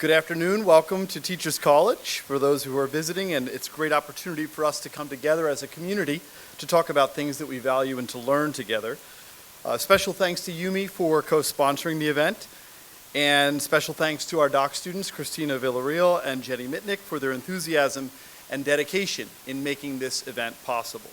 Good afternoon. Welcome to Teachers College for those who are visiting, and it's a great opportunity for us to come together as a community to talk about things that we value and to learn together. Special thanks to Yumi for co-sponsoring the event, and special thanks to our doc students, Christina Villarreal and Jenny Mitnick, for their enthusiasm and dedication in making this event possible.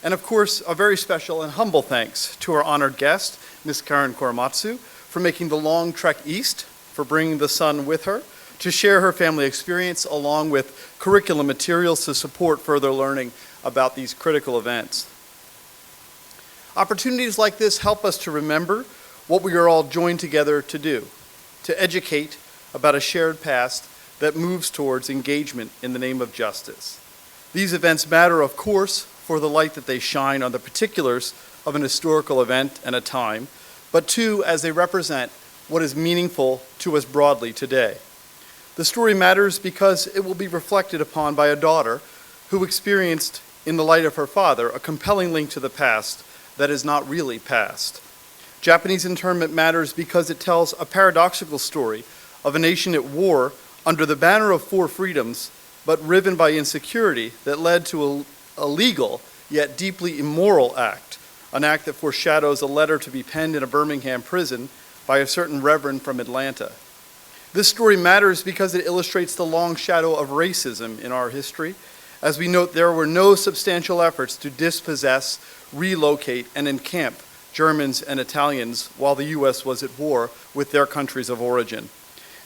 And of course, a very special and humble thanks to our honored guest, Ms. Karen Korematsu, for making the long trek east, for bringing the son with her to share her family experience along with curriculum materials to support further learning about these critical events. Opportunities like this help us to remember what we are all joined together to do, to educate about a shared past that moves towards engagement in the name of justice. These events matter, of course, for the light that they shine on the particulars of an historical event and a time, but too as they represent what is meaningful to us broadly today. The story matters because it will be reflected upon by a daughter who experienced, in the light of her father, a compelling link to the past that is not really past. Japanese internment matters because it tells a paradoxical story of a nation at war under the banner of four freedoms, but riven by insecurity that led to a legal yet deeply immoral act, an act that foreshadows a letter to be penned in a Birmingham prison by a certain reverend from Atlanta. This story matters because it illustrates the long shadow of racism in our history. As we note, there were no substantial efforts to dispossess, relocate, and encamp Germans and Italians while the U.S. was at war with their countries of origin.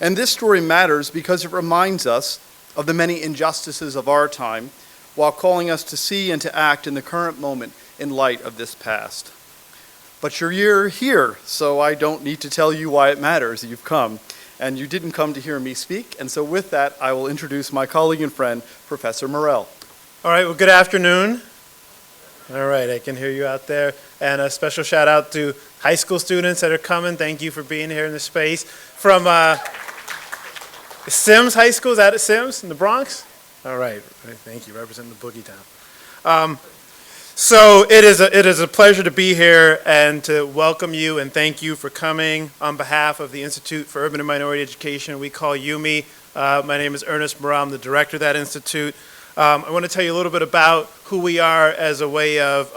And this story matters because it reminds us of the many injustices of our time while calling us to see and to act in the current moment in light of this past. But you're here, so I don't need to tell you why it matters. You've come, and you didn't come to hear me speak. And so with that, I will introduce my colleague and friend, Professor Morell. All right, well, good afternoon. All right, I can hear you out there. And a special shout out to high school students that are coming. Thank you for being here in the space. From Sims High School, is that at Sims in the Bronx? All right, thank you, representing the Boogie Town. So it is a pleasure to be here and to welcome you and thank you for coming on behalf of the Institute for Urban and Minority Education. We call YUMI. My name is Ernest Morell. I'm the director of that institute. I want to tell you a little bit about who we are as a way of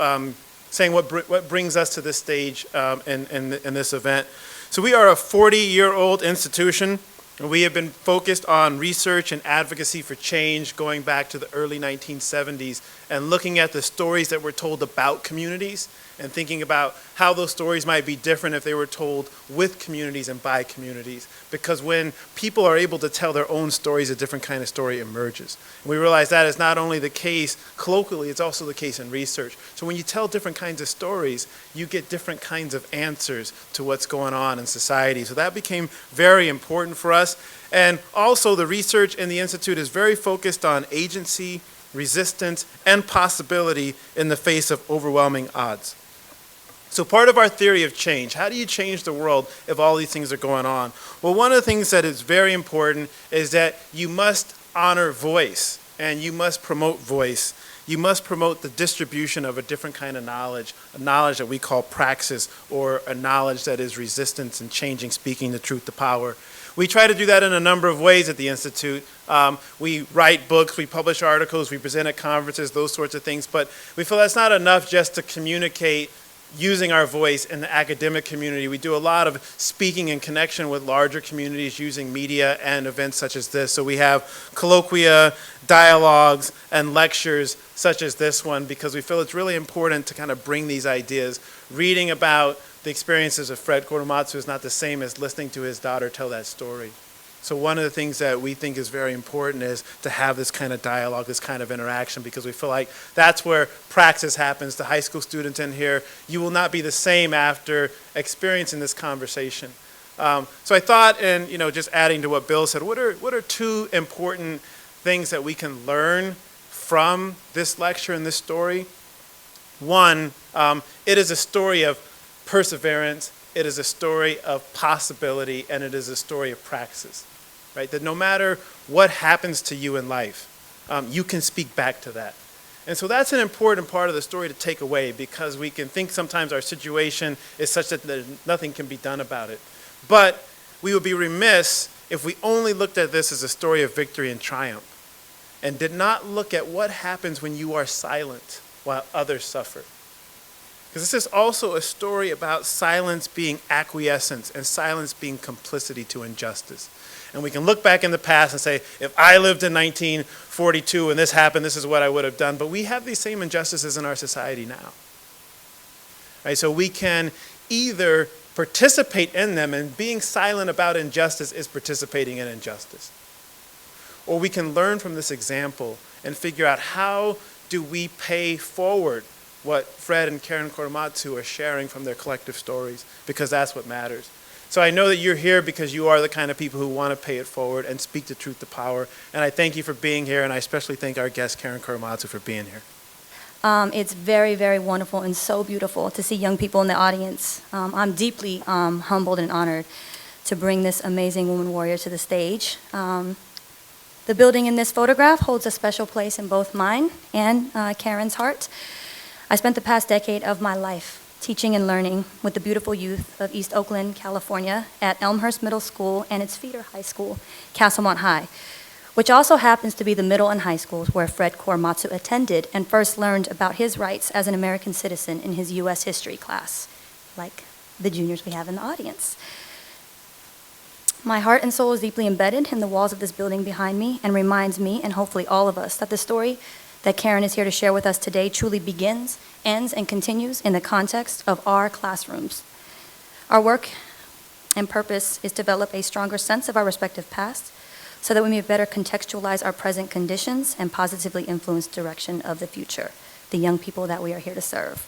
saying what brings us to this stage in this event. So we are a 40-year-old institution. And we have been focused on research and advocacy for change going back to the early 1970s and looking at the stories that were told about communities and thinking about how those stories might be different if they were told with communities and by communities. Because when people are able to tell their own stories, a different kind of story emerges. And we realize that is not only the case colloquially, it's also the case in research. So when you tell different kinds of stories, you get different kinds of answers to what's going on in society. So that became very important for us. And also the research in the Institute is very focused on agency, resistance, and possibility in the face of overwhelming odds. So part of our theory of change, how do you change the world if all these things are going on? Well, one of the things that is very important is that you must honor voice and you must promote voice. You must promote the distribution of a different kind of knowledge, a knowledge that we call praxis, or a knowledge that is resistance and changing, speaking the truth to power. We try to do that in a number of ways at the Institute. We write books, we publish articles, we present at conferences, those sorts of things, but we feel that's not enough just to communicate using our voice in the academic community. We do a lot of speaking in connection with larger communities using media and events such as this. So we have colloquia, dialogues, and lectures such as this one because we feel it's really important to kind of bring these ideas. Reading about the experiences of Fred Korematsu is not the same as listening to his daughter tell that story. So one of the things that we think is very important is to have this kind of dialogue, this kind of interaction, because we feel like that's where praxis happens. The high school students in here, you will not be the same after experiencing this conversation. So I thought, and just adding to what Bill said, what are two important things that we can learn from this lecture and this story? One, it is a story of perseverance, it is a story of possibility, and it is a story of praxis. Right? That no matter what happens to you in life, you can speak back to that. And so that's an important part of the story to take away because we can think sometimes our situation is such that nothing can be done about it. But we would be remiss if we only looked at this as a story of victory and triumph and did not look at what happens when you are silent while others suffer. Because this is also a story about silence being acquiescence and silence being complicity to injustice. And we can look back in the past and say, if I lived in 1942 and this happened, this is what I would have done. But we have these same injustices in our society now. Right? So we can either participate in them, and being silent about injustice is participating in injustice. Or we can learn from this example and figure out how do we pay forward what Fred and Karen Korematsu are sharing from their collective stories, because that's what matters. So I know that you're here because you are the kind of people who want to pay it forward and speak the truth to power. And I thank you for being here, and I especially thank our guest, Karen Korematsu, for being here. It's very, very wonderful and so beautiful to see young people in the audience. I'm deeply humbled and honored to bring this amazing woman warrior to the stage. The building in this photograph holds a special place in both mine and Karen's heart. I spent the past decade of my life teaching and learning with the beautiful youth of East Oakland, California, at Elmhurst Middle School and its feeder high school, Castlemont High, which also happens to be the middle and high schools where Fred Korematsu attended and first learned about his rights as an American citizen in his U.S. history class, like the juniors we have in the audience. My heart and soul is deeply embedded in the walls of this building behind me and reminds me, and hopefully all of us, that the story that Karen is here to share with us today truly begins, ends, and continues in the context of our classrooms. Our work and purpose is to develop a stronger sense of our respective past so that we may better contextualize our present conditions and positively influence the direction of the future, the young people that we are here to serve.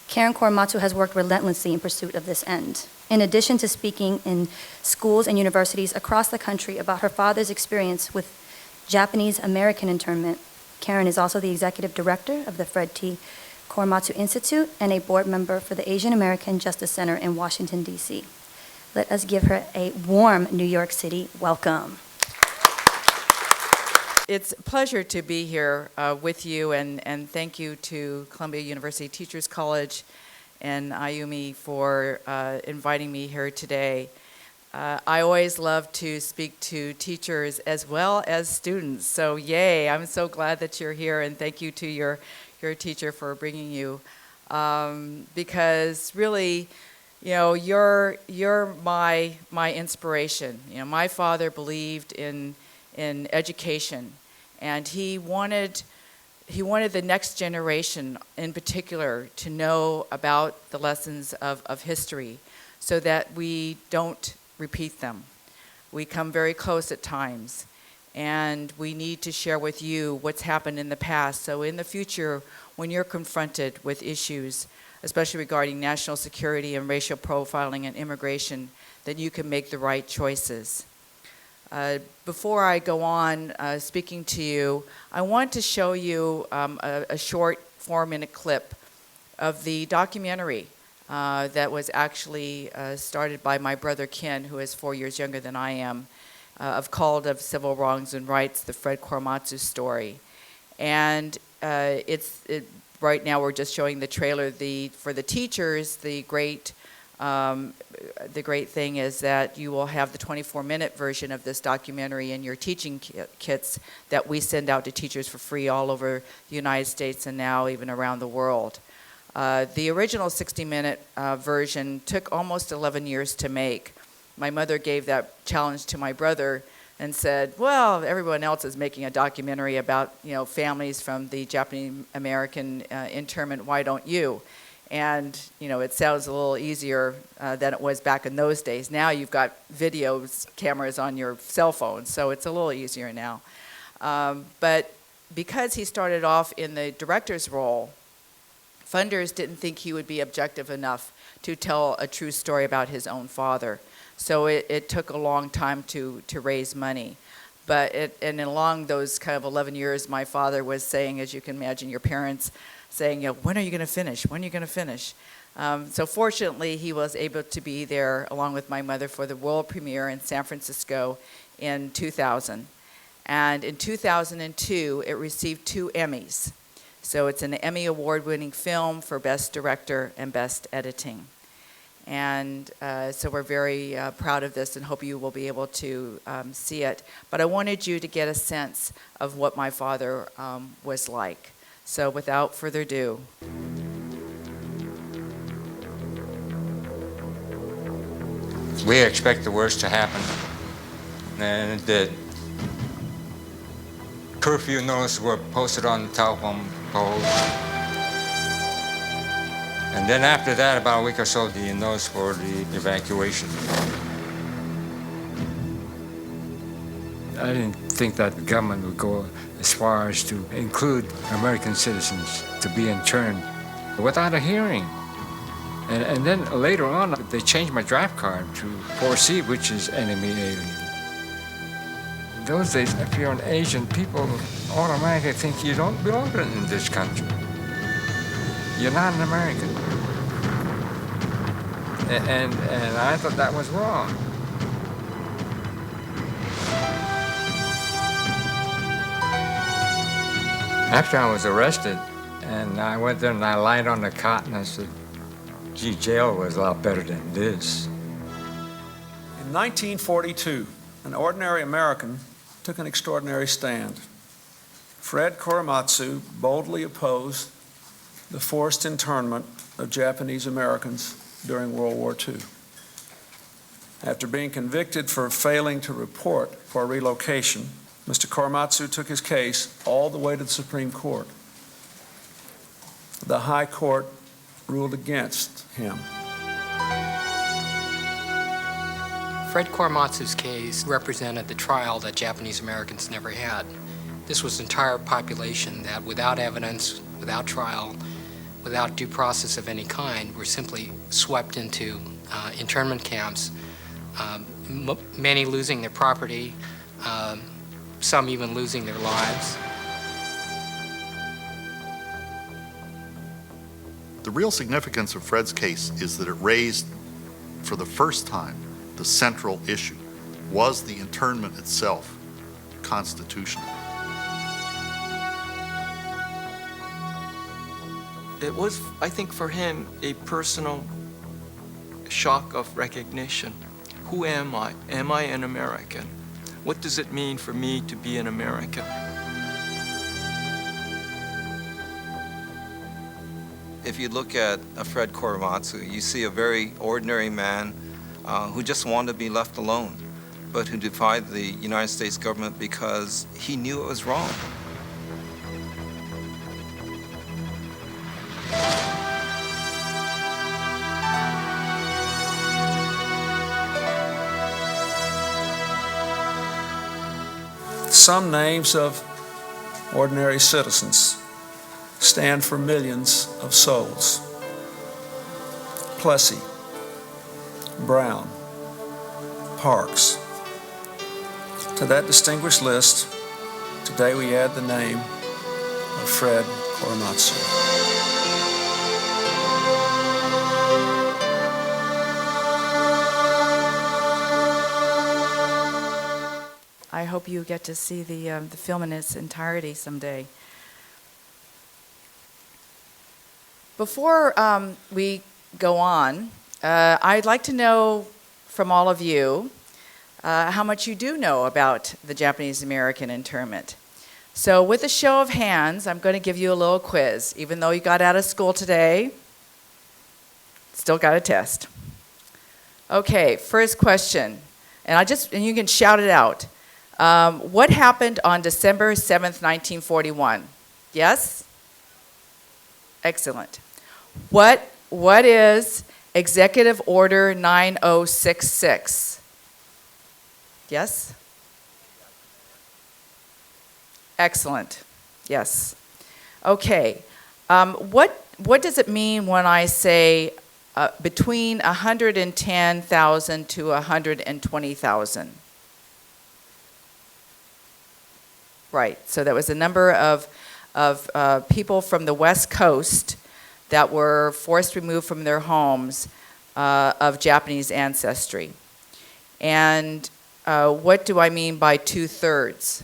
Karen Korematsu has worked relentlessly in pursuit of this end. In addition to speaking in schools and universities across the country about her father's experience with Japanese American internment, Karen is also the executive director of the Fred T. Korematsu Institute and a board member for the Asian American Justice Center in Washington, D.C. Let us give her a warm New York City welcome. It's a pleasure to be here with you, and thank you to Columbia University Teachers College and Ayumi for inviting me here today. I always love to speak to teachers as well as students, so yay, I'm so glad that you're here, and thank you to your teacher for bringing you, because really, you know, you're my inspiration. You know, my father believed in education, and he wanted the next generation in particular to know about the lessons of history so that we don't repeat them. We come very close at times, and we need to share with you what's happened in the past, so in the future, when you're confronted with issues, especially regarding national security and racial profiling and immigration, that you can make the right choices. Before I go on speaking to you, I want to show you a short 4-minute clip of the documentary that was actually started by my brother Ken, who is 4 years younger than I am, called Of Civil Wrongs and Rights, the Fred Korematsu Story. And right now we're just showing the trailer. For the teachers, the great thing is that you will have the 24-minute version of this documentary in your teaching kits that we send out to teachers for free all over the United States and now even around the world. The original 60-minute version took almost 11 years to make. My mother gave that challenge to my brother and said, well, everyone else is making a documentary about, you know, families from the Japanese American internment, why don't you? And, you know, it sounds a little easier than it was back in those days. Now you've got cameras on your cell phone, so it's a little easier now. But because he started off in the director's role, funders didn't think he would be objective enough to tell a true story about his own father. So it took a long time to raise money. And along those kind of 11 years, my father was saying, as you can imagine, your parents saying, you know, when are you going to finish? When are you going to finish? So fortunately, he was able to be there along with my mother for the world premiere in San Francisco in 2000. And in 2002, it received 2 Emmys. So it's an Emmy Award-winning film for Best Director and Best Editing. And so we're very proud of this and hope you will be able to see it. But I wanted you to get a sense of what my father was like. So without further ado. We expect the worst to happen, and it did. Curfew notices were posted on the telephone poles. And then after that, about a week or so, the notice for the evacuation. I didn't think that the government would go as far as to include American citizens to be interned without a hearing. And then later on, they changed my draft card to 4C, which is enemy alien. In those days, if you're an Asian, people automatically think you don't belong in this country. You're not an American. And I thought that was wrong. After I was arrested, and I went there and I lied on the cot and I said, gee, jail was a lot better than this. In 1942, an ordinary American took an extraordinary stand. Fred Korematsu boldly opposed the forced internment of Japanese Americans during World War II. After being convicted for failing to report for relocation, Mr. Korematsu took his case all the way to the Supreme Court. The High Court ruled against him. Fred Korematsu's case represented the trial that Japanese Americans never had. This was an entire population that, without evidence, without trial, without due process of any kind, were simply swept into internment camps, many losing their property, some even losing their lives. The real significance of Fred's case is that it raised, for the first time, the central issue. Was the internment itself constitutional? It was, I think, for him, a personal shock of recognition. Who am I? Am I an American? What does it mean for me to be an American? If you look at Fred Korematsu, you see a very ordinary man who just wanted to be left alone, but who defied the United States government because he knew it was wrong. Some names of ordinary citizens stand for millions of souls. Plessy, Brown, Parks. To that distinguished list, today we add the name of Fred Korematsu. I hope you get to see the film in its entirety someday. Before we go on, I'd like to know from all of you how much you do know about the Japanese American internment. So with a show of hands, I'm going to give you a little quiz. Even though you got out of school today, still got a test. Okay, first question, and you can shout it out. What happened on December 7th, 1941? Yes? Excellent. What is Executive Order 9066? Yes? Excellent. Yes. Okay. What does it mean when I say between 110,000 to 120,000? Right. So that was a number of people from the West Coast that were forced removed from their homes of Japanese ancestry. And what do I mean by 2/3?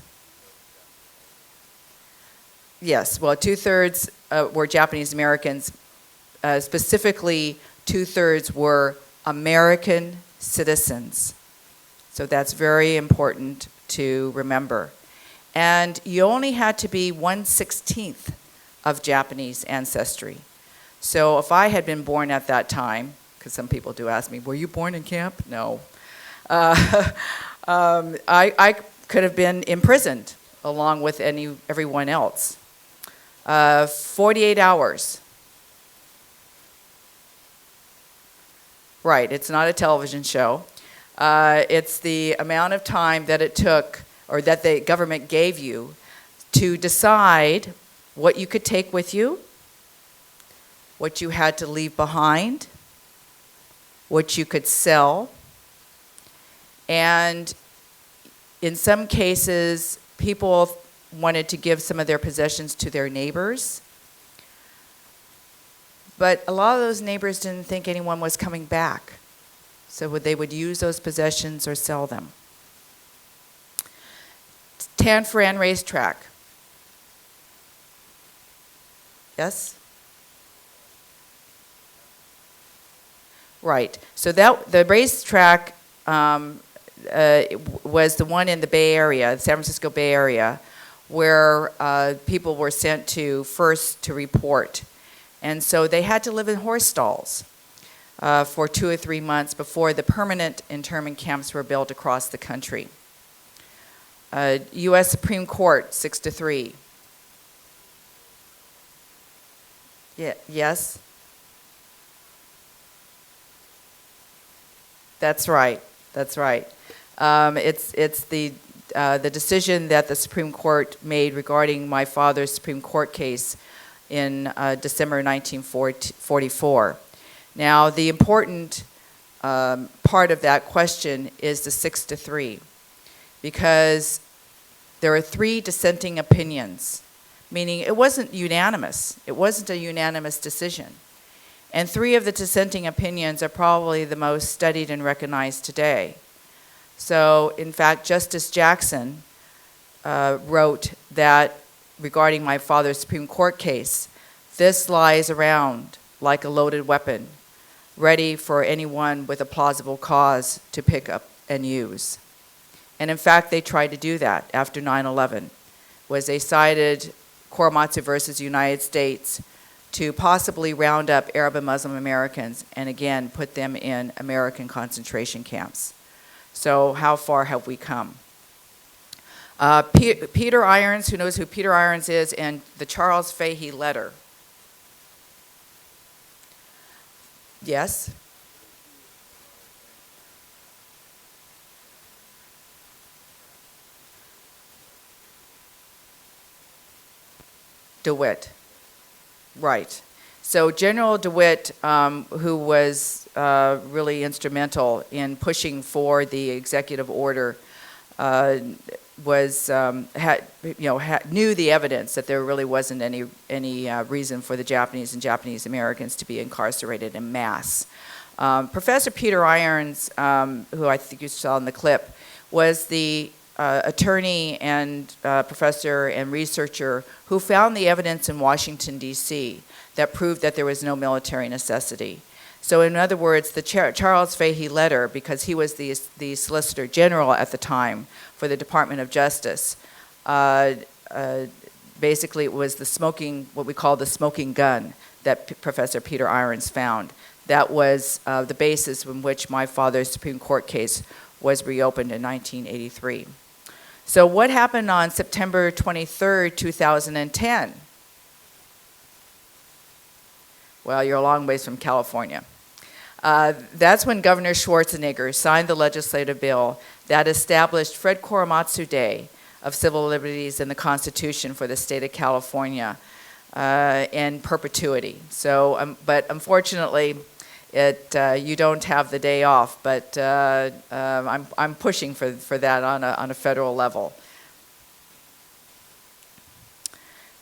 Yes, well, 2/3 were Japanese Americans. Specifically, 2/3 were American citizens. So that's very important to remember. And you only had to be 1/16 of Japanese ancestry. So if I had been born at that time, because some people do ask me, were you born in camp? No. I could have been imprisoned along with everyone else. 48 hours. Right, it's not a television show. It's the amount of time that it took, or that the government gave you, to decide what you could take with you, what you had to leave behind, what you could sell, and in some cases, people wanted to give some of their possessions to their neighbors. But a lot of those neighbors didn't think anyone was coming back. So they would use those possessions or sell them. Tan Fran racetrack. Yes? Right. So the racetrack was the one in the Bay Area, the San Francisco Bay Area, where people were sent to first to report. And so they had to live in horse stalls for 2 or 3 months before the permanent internment camps were built across the country. U.S. Supreme Court, 6-3. Yeah, yes? That's right. That's right. It's the decision that the Supreme Court made regarding my father's Supreme Court case in December 1944. Now, the important part of that question is the 6-3, because there are 3 dissenting opinions, meaning it wasn't unanimous. It wasn't a unanimous decision. And 3 of the dissenting opinions are probably the most studied and recognized today. So, in fact, Justice Jackson wrote that regarding my father's Supreme Court case, this lies around like a loaded weapon, ready for anyone with a plausible cause to pick up and use. And in fact, they tried to do that after 9/11, was they cited Korematsu versus United States to possibly round up Arab and Muslim Americans and again put them in American concentration camps. So how far have we come? Peter Irons, who knows who Peter Irons is, and the Charles Fahey letter. Yes? DeWitt. Right. So General DeWitt, who was really instrumental in pushing for the executive order, knew the evidence that there really wasn't any reason for the Japanese and Japanese Americans to be incarcerated en masse. Professor Peter Irons, who I think you saw in the clip, was the attorney and professor and researcher who found the evidence in Washington, D.C. that proved that there was no military necessity. So in other words, the Charles Fahey letter, because he was the Solicitor General at the time for the Department of Justice, basically it was what we call the smoking gun that Professor Peter Irons found. That was the basis in which my father's Supreme Court case was reopened in 1983. So what happened on September 23rd, 2010? Well, you're a long ways from California. That's when Governor Schwarzenegger signed the legislative bill that established Fred Korematsu Day of Civil Liberties in the Constitution for the state of California in perpetuity. So, but unfortunately, you don't have the day off, but I'm pushing for that on a federal level.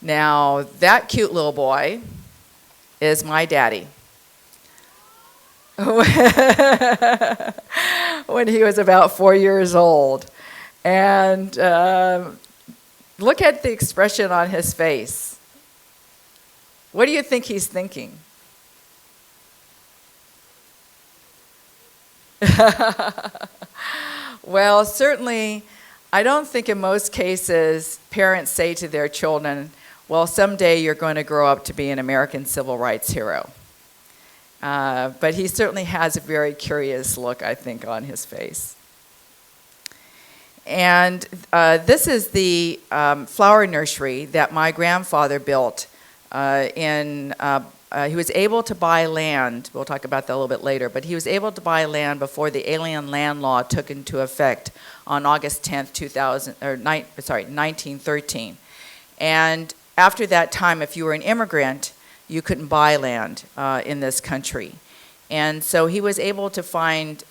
Now, that cute little boy is my daddy. When he was about 4 years old. And look at the expression on his face. What do you think he's thinking? Well, certainly, I don't think in most cases parents say to their children, well, someday you're going to grow up to be an American civil rights hero. But he certainly has a very curious look, I think, on his face. And this is the flower nursery that my grandfather built he was able to buy land. We'll talk about that a little bit later. But he was able to buy land before the Alien Land Law took into effect on August 10th, 1913. And after that time, if you were an immigrant, you couldn't buy land in this country. And so he was able to find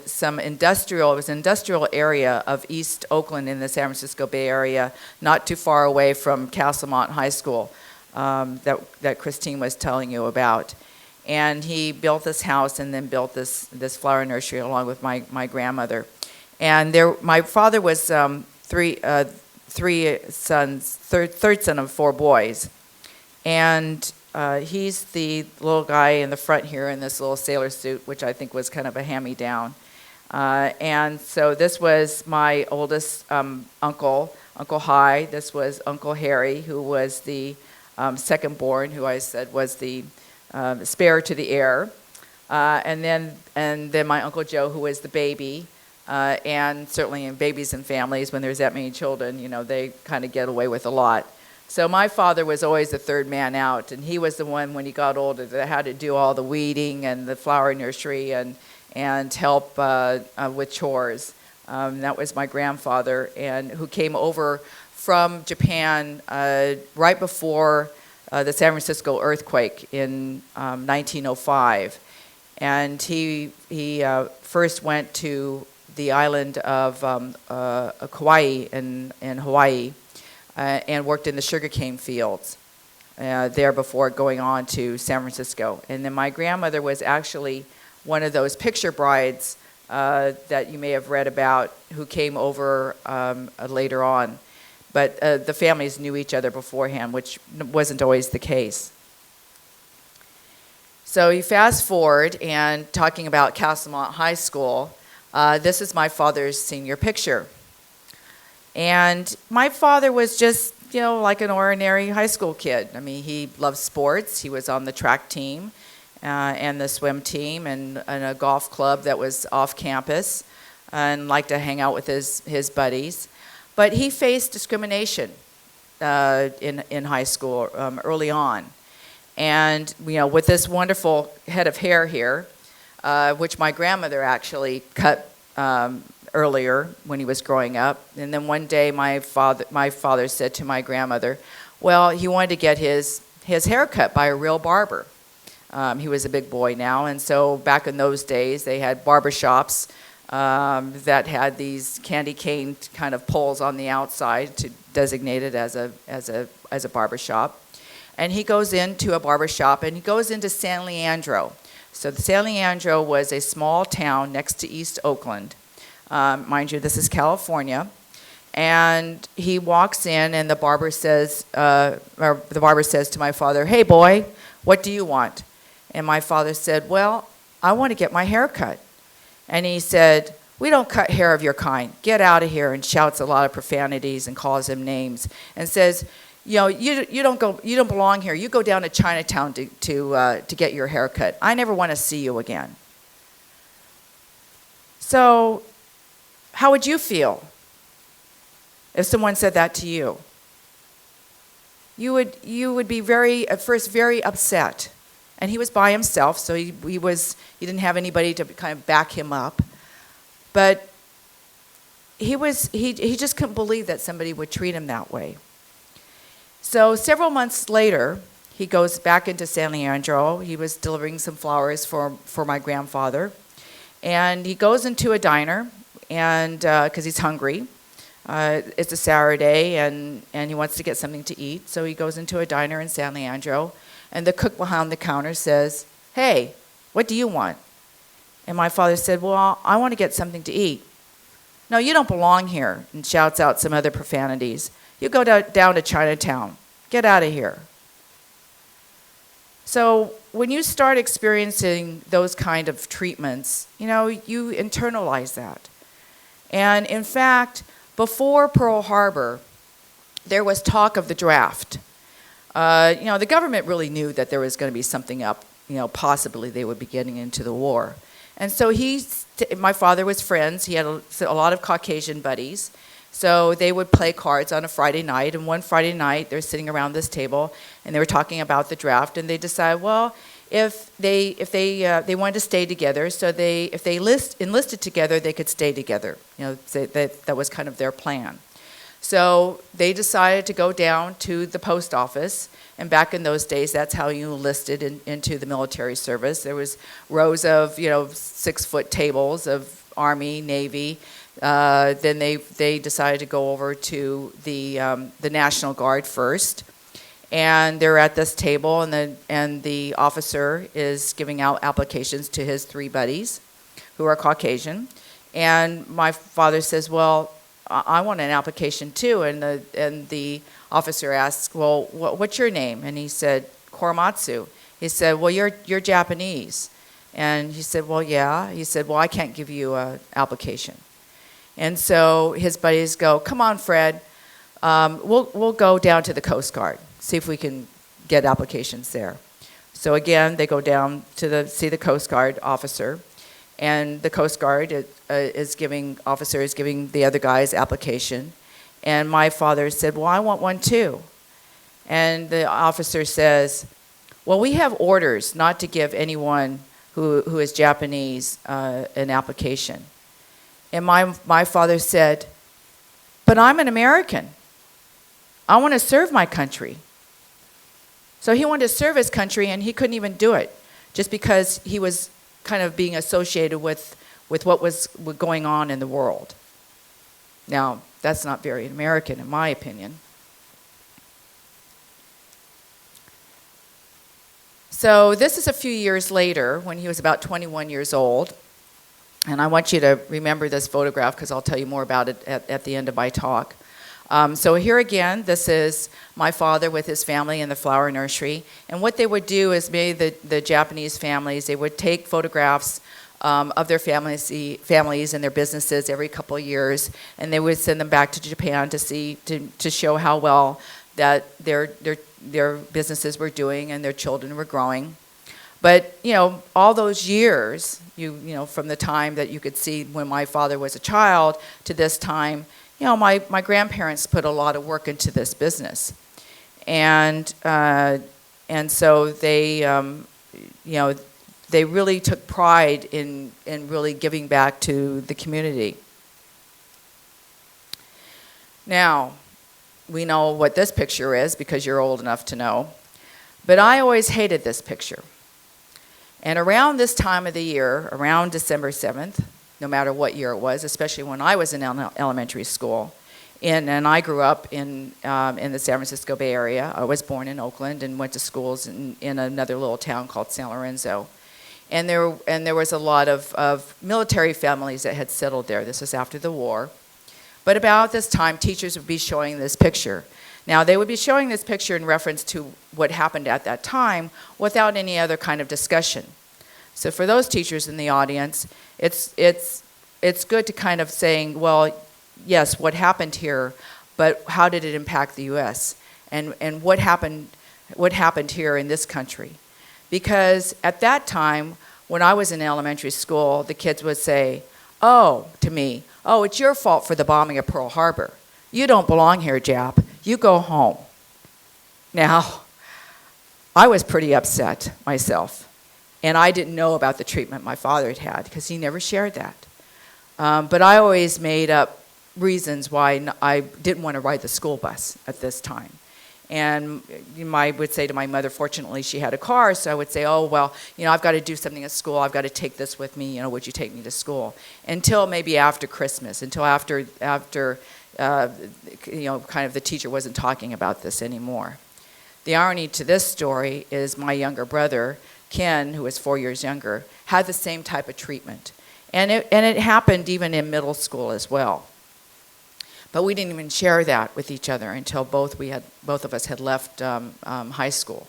some industrial, it was an industrial area of East Oakland in the San Francisco Bay Area, not too far away from Castlemont High School that Christine was telling you about. And he built this house and then built this flower nursery along with my grandmother. And my father was three sons, third son of four boys. And he's the little guy in the front here in this little sailor suit, which I think was kind of a hand-me-down. And so this was my oldest uncle, Uncle High. This was Uncle Harry, who was the second born, who I said was the spare to the heir. And then my Uncle Joe, who was the baby. And certainly in babies and families, when there's that many children, you know, they kind of get away with a lot. So my father was always the third man out, and he was the one, when he got older, that had to do all the weeding and the flower nursery and help with chores. That was my grandfather, and who came over from Japan right before the San Francisco earthquake in 1905. And he first went to the island of Kauai in Hawaii, and worked in the sugarcane fields there before going on to San Francisco. And then my grandmother was actually one of those picture brides that you may have read about, who came over later on. But the families knew each other beforehand, which wasn't always the case. So you fast forward, and talking about Castlemont High School, this is my father's senior picture. And my father was just, you know, like an ordinary high school kid. I mean, he loved sports. He was on the track team and the swim team and a golf club that was off campus, and liked to hang out with his buddies. But he faced discrimination in high school early on. And, you know, with this wonderful head of hair here, which my grandmother actually cut earlier when he was growing up. And then one day my father said to my grandmother, well, he wanted to get his hair cut by a real barber. He was a big boy now, and so back in those days they had barber shops that had these candy cane kind of poles on the outside to designate it as a barber shop. And he goes into a barber shop, and he goes into San Leandro. So San Leandro was a small town next to East Oakland. Mind you, this is California. And he walks in, and the barber says to my father, hey boy, what do you want? And my father said, well, I want to get my hair cut. And he said, we don't cut hair of your kind. Get out of here, and shouts a lot of profanities and calls him names and says, you know, you don't belong here. You go down to Chinatown to get your hair cut. I never want to see you again. So how would you feel if someone said that to you? You would be at first very upset. And he was by himself, so he didn't have anybody to kind of back him up. But he just couldn't believe that somebody would treat him that way. So several months later, he goes back into San Leandro. He was delivering some flowers for my grandfather. And he goes into a diner, and because he's hungry. It's a Saturday, and he wants to get something to eat. So he goes into a diner in San Leandro, and the cook behind the counter says, hey, what do you want? And my father said, well, I want to get something to eat. No, you don't belong here, and shouts out some other profanities. You go down to Chinatown. Get out of here. So when you start experiencing those kind of treatments, you internalize that. And in fact, before Pearl Harbor, there was talk of the draft. The government really knew that there was going to be something up, possibly they would be getting into the war. And so my father was friends. He had a lot of Caucasian buddies. So they would play cards on a Friday night, and one Friday night they're sitting around this table and they were talking about the draft, and they decided, well, if they wanted to stay together, so if they enlisted together, they could stay together. That was kind of their plan. So they decided to go down to the post office, and back in those days, that's how you enlisted into the military service. There was rows of 6-foot tables of Army, Navy. Then they decided to go over to the National Guard first, and they're at this table, and the officer is giving out applications to his 3 buddies, who are Caucasian, and my father says, "Well, I want an application too," and the officer asks, "Well, what's your name?" And he said, "Korematsu." He said, "Well, you're Japanese," and he said, "Well, yeah." He said, "Well, I can't give you an application." And so his buddies go, "Come on, Fred, we'll go down to the Coast Guard, see if we can get applications there." So again, they go down to see the Coast Guard officer, and the Coast Guard is giving the other guys application. And my father said, "Well, I want one too." And the officer says, "Well, we have orders not to give anyone who is Japanese an application." And my father said, "But I'm an American. I want to serve my country." So he wanted to serve his country, and he couldn't even do it, just because he was kind of being associated with what was going on in the world. Now, that's not very American, in my opinion. So this is a few years later, when he was about 21 years old. And I want you to remember this photograph, because I'll tell you more about it at the end of my talk. So here again, this is my father with his family in the flower nursery. And what they would do is, maybe the Japanese families, they would take photographs of their families and their businesses every couple of years, and they would send them back to Japan to show how well that their businesses were doing and their children were growing. But all those years, from the time that you could see when my father was a child to this time, my grandparents put a lot of work into this business, and so they really took pride in really giving back to the community. Now, we know what this picture is because you're old enough to know, but I always hated this picture. And around this time of the year, around December 7th, no matter what year it was, especially when I was in elementary school, and I grew up in the San Francisco Bay Area. I was born in Oakland and went to schools in another little town called San Lorenzo. And there was a lot of military families that had settled there. This was after the war. But about this time, teachers would be showing this picture. Now, they would be showing this picture in reference to what happened at that time without any other kind of discussion. So for those teachers in the audience, it's good to kind of saying, well, yes, what happened here, but how did it impact the U.S.? And what happened here in this country? Because at that time, when I was in elementary school, the kids would say, to me, it's your fault for the bombing of Pearl Harbor. You don't belong here, Jap. You go home. Now, I was pretty upset myself, and I didn't know about the treatment my father had had because he never shared that. But I always made up reasons why I didn't want to ride the school bus at this time. And I would say to my mother, fortunately, she had a car, so I would say, I've got to do something at school. I've got to take this with me. Would you take me to school? Until maybe after Christmas, until after kind of the teacher wasn't talking about this anymore. The irony to this story is my younger brother, Ken, who was 4 years younger, had the same type of treatment. And it happened even in middle school as well. But we didn't even share that with each other until both of us had left high school.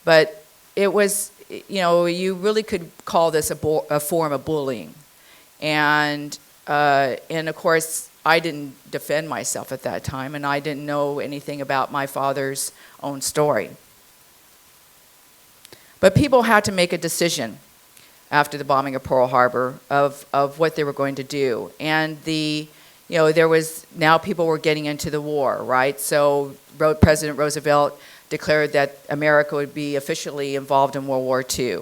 But it was, you really could call this a form of bullying. And of course, I didn't defend myself at that time, and I didn't know anything about my father's own story. But people had to make a decision after the bombing of Pearl Harbor of what they were going to do. And now people were getting into the war, right? So President Roosevelt declared that America would be officially involved in World War II.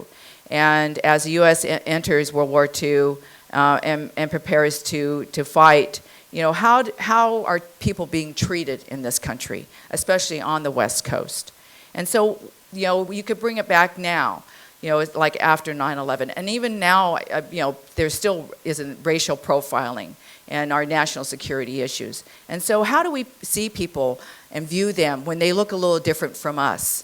And as the U.S. enters World War II and prepares to fight, how are people being treated in this country, especially on the West Coast? And so, you could bring it back now, like after 9/11. And even now, there still isn't racial profiling and our national security issues. And so how do we see people and view them when they look a little different from us?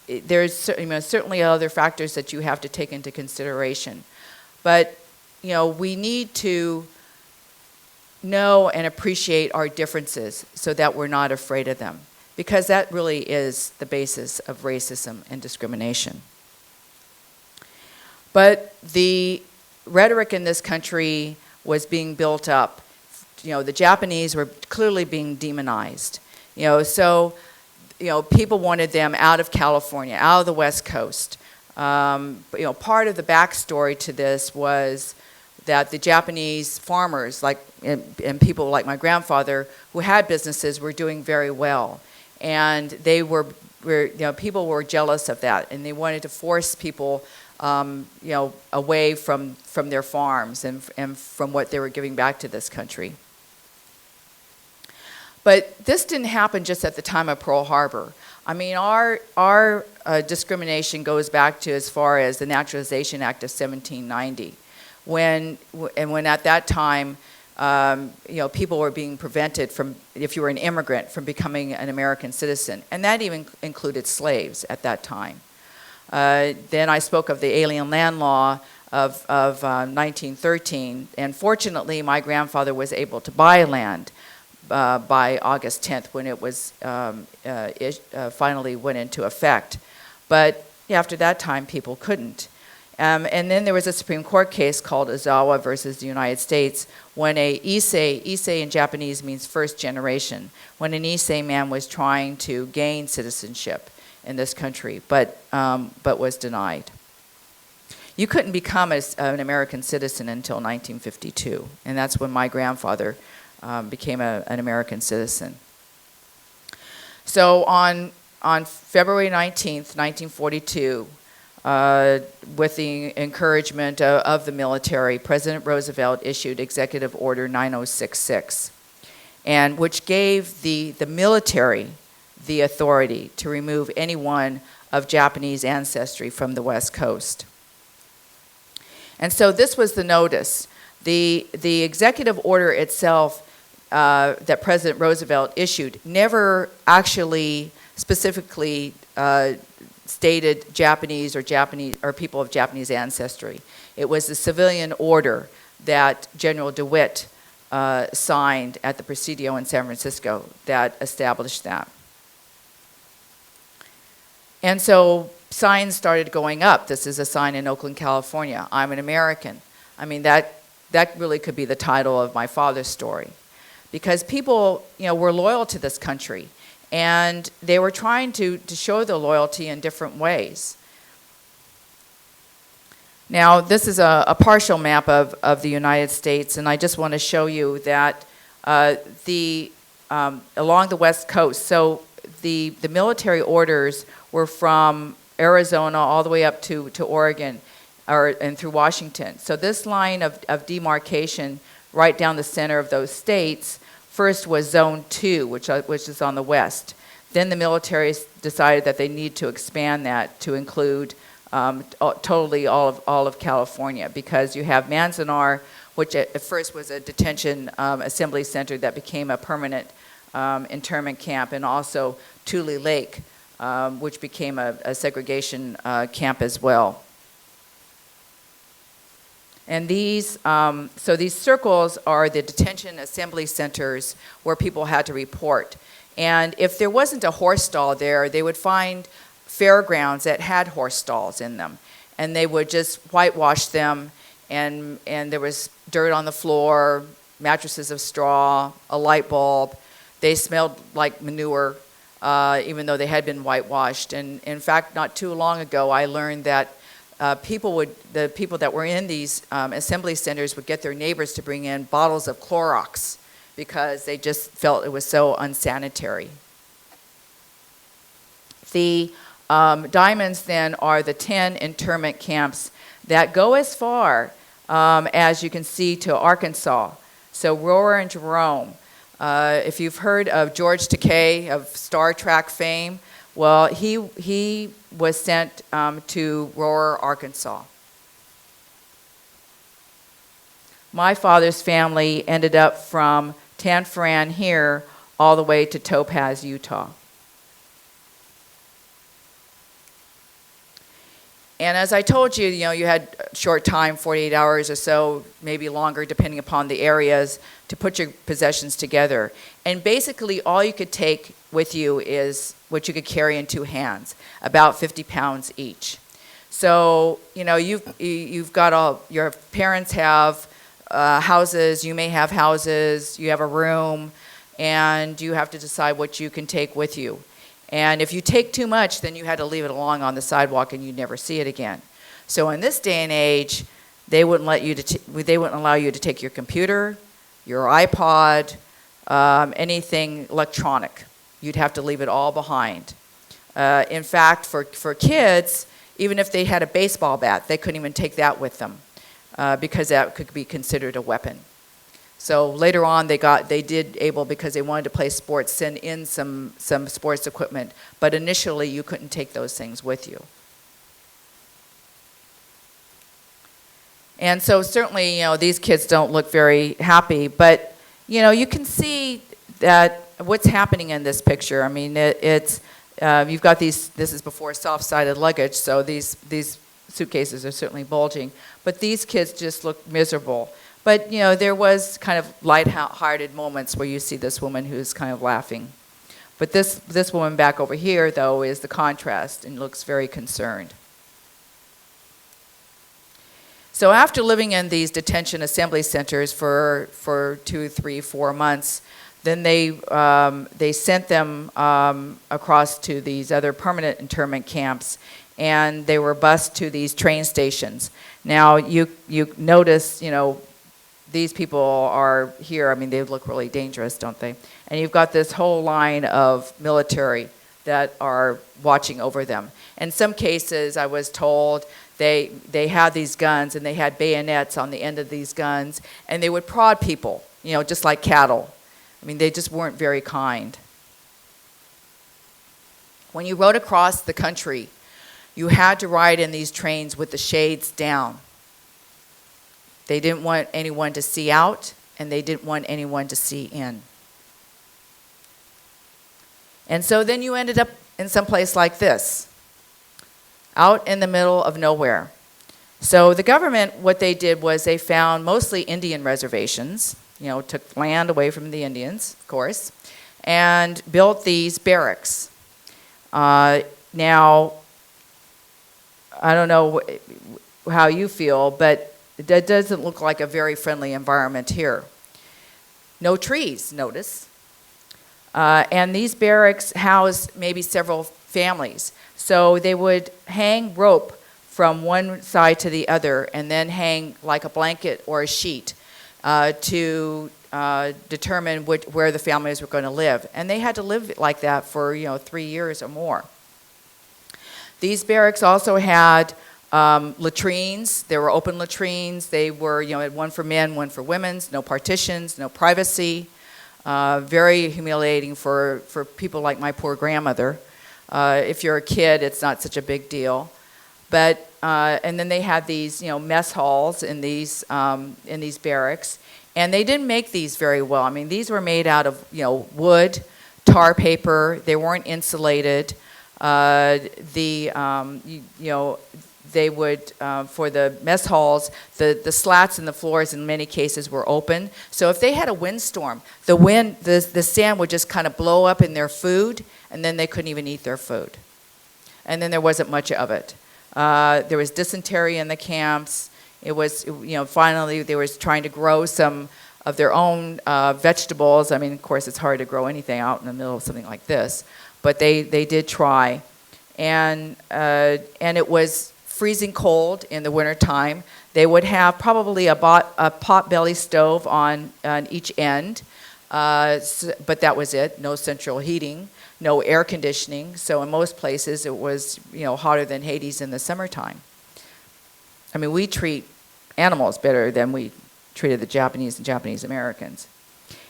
There's certainly other factors that you have to take into consideration. But, we need to know and appreciate our differences so that we're not afraid of them, because that really is the basis of racism and discrimination. But the rhetoric in this country was being built up. The Japanese were clearly being demonized. So people wanted them out of California, out of the West Coast. Part of the backstory to this was that the Japanese farmers, and people like my grandfather, who had businesses, were doing very well. And people were jealous of that, and they wanted to force people away from their farms and from what they were giving back to this country. But this didn't happen just at the time of Pearl Harbor. I mean, our discrimination goes back to as far as the Naturalization Act of 1790, when at that time, people were being prevented from, if you were an immigrant, from becoming an American citizen, and that even included slaves at that time. Then I spoke of the Alien Land Law of 1913, and fortunately, my grandfather was able to buy land by August 10th, when it was finally went into effect. But after that time, people couldn't. And then there was a Supreme Court case called Ozawa versus the United States, when a Issei in Japanese means first generation, when an Issei man was trying to gain citizenship in this country, but was denied. You couldn't become an American citizen until 1952, and that's when my grandfather became an American citizen. So on February 19th, 1942, with the encouragement of the military, President Roosevelt issued Executive Order 9066, and which gave the military the authority to remove anyone of Japanese ancestry from the West Coast. And so this was the notice. The executive order itself that President Roosevelt issued never actually specifically stated Japanese or people of Japanese ancestry. It was the civilian order that General DeWitt signed at the Presidio in San Francisco that established that. And so signs started going up. This is a sign in Oakland, California. I'm an American. I mean, that really could be the title of my father's story. Because people, were loyal to this country, and they were trying to show their loyalty in different ways. Now, this is a partial map of the United States, and I just want to show you that along the West Coast, so the military orders were from Arizona all the way up to Oregon and through Washington. So this line of demarcation right down the center of those states first was Zone 2, which is on the west. Then the military decided that they need to expand that to include totally all of California, because you have Manzanar, which at first was a detention assembly center that became a permanent internment camp, and also Tule Lake, which became a segregation camp as well. And these circles are the detention assembly centers where people had to report. And if there wasn't a horse stall there, they would find fairgrounds that had horse stalls in them. And they would just whitewash them, and there was dirt on the floor, mattresses of straw, a light bulb. They smelled like manure, even though they had been whitewashed. And in fact, not too long ago, I learned that the people that were in these assembly centers would get their neighbors to bring in bottles of Clorox because they just felt it was so unsanitary. The diamonds then are the 10 internment camps that go as far as you can see to Arkansas. So Roar and Jerome. If you've heard of George Takei of Star Trek fame, well, he was sent to Roar, Arkansas. My father's family ended up from Tanforan here all the way to Topaz, Utah. And as I told you, you had a short time, 48 hours or so, maybe longer, depending upon the areas, to put your possessions together. And basically, all you could take with you is what you could carry in two hands, about 50 pounds each. So, you've got your parents have houses, you may have houses, you have a room, and you have to decide what you can take with you. And if you take too much, then you had to leave it along on the sidewalk and you'd never see it again. So in this day and age, they wouldn't allow you to take your computer, your iPod, anything electronic. You'd have to leave it all behind. In fact, for kids, even if they had a baseball bat, they couldn't even take that with them because that could be considered a weapon. So later on, they did able, because they wanted to play sports, send in some sports equipment. But initially, you couldn't take those things with you. And so certainly, these kids don't look very happy. But, you can see that what's happening in this picture. I mean, you've got this is before soft-sided luggage, so these suitcases are certainly bulging. But these kids just look miserable. But, there was kind of light-hearted moments where you see this woman who's kind of laughing. But this woman back over here, though, is the contrast and looks very concerned. So after living in these detention assembly centers for 2, 3, 4 months, then they sent them across to these other permanent internment camps, and they were bused to these train stations. Now, you notice, these people are here. I mean, they look really dangerous, don't they? And you've got this whole line of military that are watching over them. In some cases, I was told, they had these guns and they had bayonets on the end of these guns, and they would prod people, just like cattle. I mean, they just weren't very kind. When you rode across the country, you had to ride in these trains with the shades down. They didn't want anyone to see out, and they didn't want anyone to see in. And so then you ended up in some place like this, out in the middle of nowhere. So the government, what they did was they found mostly Indian reservations, took land away from the Indians, of course, and built these barracks. Now, I don't know how you feel, but that doesn't look like a very friendly environment here. No trees, notice. And these barracks house maybe several families. So they would hang rope from one side to the other and then hang like a blanket or a sheet to determine where the families were going to live. And they had to live like that for 3 years or more. These barracks also had latrines. There were open latrines. They were, had one for men, one for women's, no partitions, no privacy. Very humiliating for people like my poor grandmother. If you're a kid, it's not such a big deal. But, and then they had these, mess halls in these barracks. And they didn't make these very well. I mean, these were made out of, wood, tar paper. They weren't insulated. they would, for the mess halls, the slats in the floors in many cases were open. So if they had a windstorm, the sand would just kind of blow up in their food, and then they couldn't even eat their food. And then there wasn't much of it. There was dysentery in the camps. It was, finally they were trying to grow some of their own vegetables. I mean, of course, it's hard to grow anything out in the middle of something like this, but they did try. And it was freezing cold in the wintertime. They would have probably a pot-belly stove on each end, but that was it. No central heating, no air conditioning. So in most places, it was hotter than Hades in the summertime. I mean, we treat animals better than we treated the Japanese and Japanese Americans.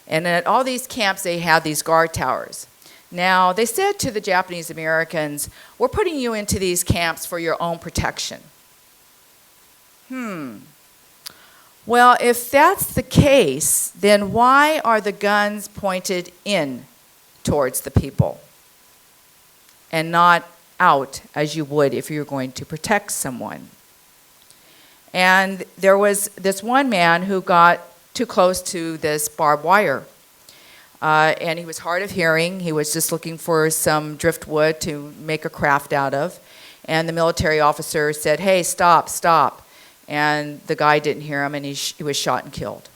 And at all these camps, they had these guard towers. Now, they said to the Japanese Americans, we're putting you into these camps for your own protection. Well, if that's the case, then why are the guns pointed in towards the people and not out as you would if you were going to protect someone? And there was this one man who got too close to this barbed wire. And he was hard of hearing. He was just looking for some driftwood to make a craft out of. And the military officer said, hey, stop, stop. And the guy didn't hear him, and he was shot and killed.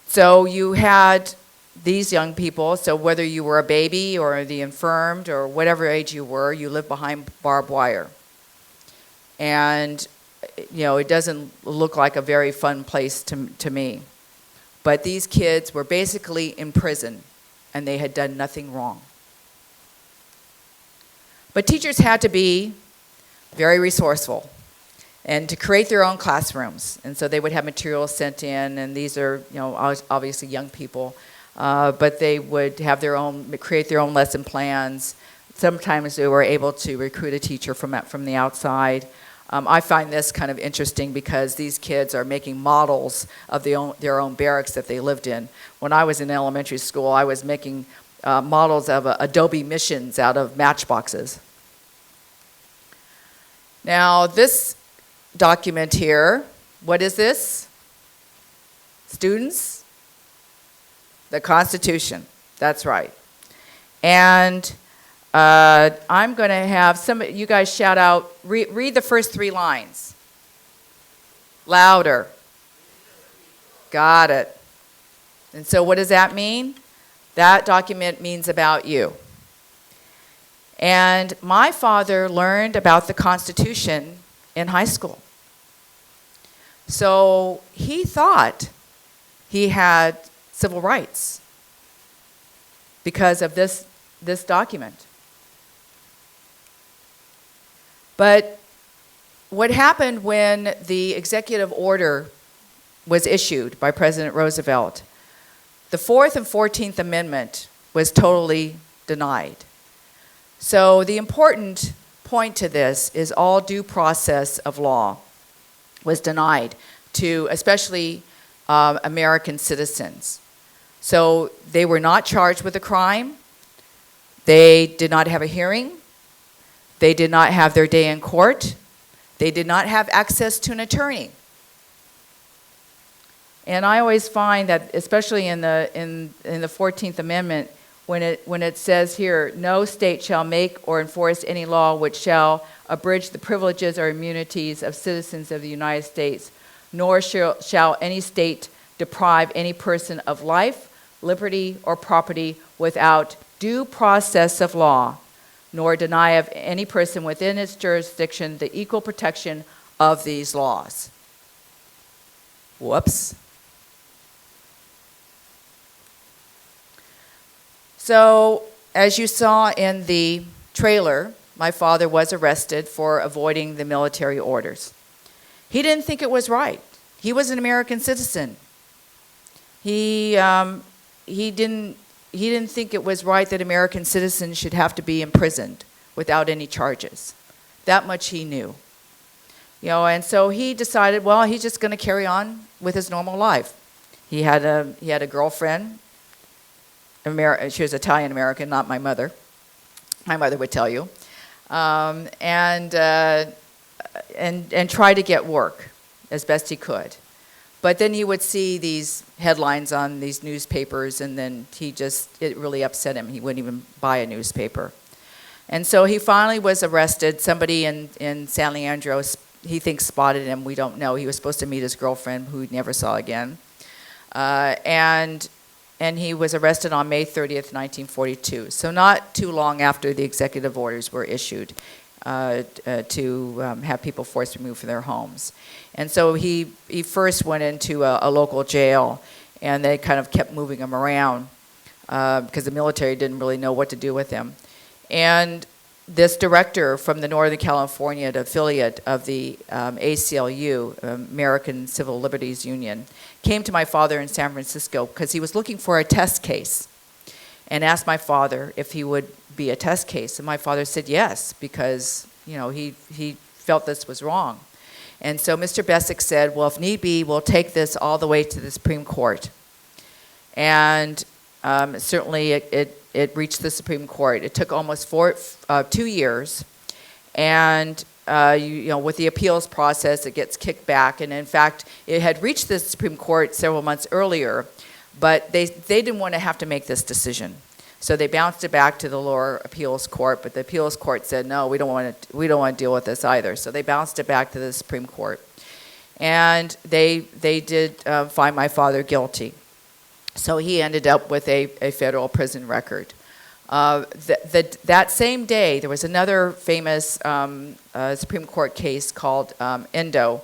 So you had these young people, so whether you were a baby or the infirmed or whatever age you were, you lived behind barbed wire. And, it doesn't look like a very fun place to me. But these kids were basically in prison, and they had done nothing wrong. But teachers had to be very resourceful and to create their own classrooms. And so they would have materials sent in, and these are, obviously young people, but they would have create their own lesson plans. Sometimes they were able to recruit a teacher from the outside. I find this kind of interesting because these kids are making models of their own barracks that they lived in. When I was in elementary school, I was making models of adobe missions out of matchboxes. Now, this document here, what is this? Students? The Constitution. That's right. And I'm going to have some of you guys shout out, read the first 3 lines. Louder. Got it. And so what does that mean? That document means about you. And my father learned about the Constitution in high school. So he thought he had civil rights because of this document. But what happened when the executive order was issued by President Roosevelt, the 4th and 14th Amendment was totally denied. So the important point to this is all due process of law was denied to especially American citizens. So they were not charged with a crime. They did not have a hearing. They did not have their day in court. They did not have access to an attorney. And I always find that, especially in the 14th Amendment, when it says here, no state shall make or enforce any law which shall abridge the privileges or immunities of citizens of the United States, nor shall any state deprive any person of life, liberty, or property without due process of law, nor deny of any person within its jurisdiction the equal protection of these laws. Whoops. So, as you saw in the trailer, my father was arrested for avoiding the military orders. He didn't think it was right. He was an American citizen. He didn't think it was right that American citizens should have to be imprisoned without any charges. That much he knew. And so he decided, well, he's just going to carry on with his normal life. He had a girlfriend. She was Italian American, not my mother. My mother would tell you. and try to get work as best he could. But then he would see these headlines on these newspapers, and then it really upset him. He wouldn't even buy a newspaper. And so he finally was arrested. Somebody in San Leandro, he thinks, spotted him. We don't know. He was supposed to meet his girlfriend, who he never saw again. And he was arrested on May 30th, 1942. So not too long after the executive orders were issued to have people forced removed from their homes. And so he first went into a local jail, and they kind of kept moving him around because the military didn't really know what to do with him. And this director from the Northern California affiliate of the ACLU, American Civil Liberties Union, came to my father in San Francisco because he was looking for a test case and asked my father if he would be a test case. And my father said yes, because he felt this was wrong. And so Mr. Bessick said, well, if need be, we'll take this all the way to the Supreme Court. And certainly it reached the Supreme Court. It took almost 2 years. And with the appeals process, it gets kicked back. And in fact, it had reached the Supreme Court several months earlier, but they didn't want to have to make this decision. So they bounced it back to the lower appeals court, but the appeals court said, no, we don't want to deal with this either. So they bounced it back to the Supreme Court. And they did find my father guilty. So he ended up with a federal prison record. That same day, there was another famous Supreme Court case called Endo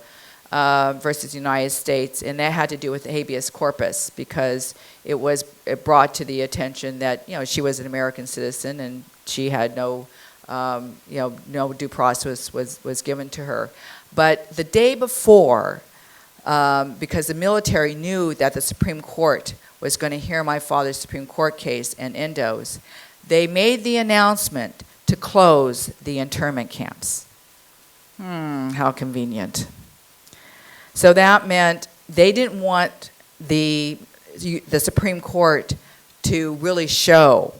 versus United States, and that had to do with habeas corpus, because it brought to the attention that she was an American citizen and she had no due process was given to her. But the day before, because the military knew that the Supreme Court was going to hear my father's Supreme Court case and Endo's, they made the announcement to close the internment camps. How convenient. So that meant they didn't want the Supreme Court to really show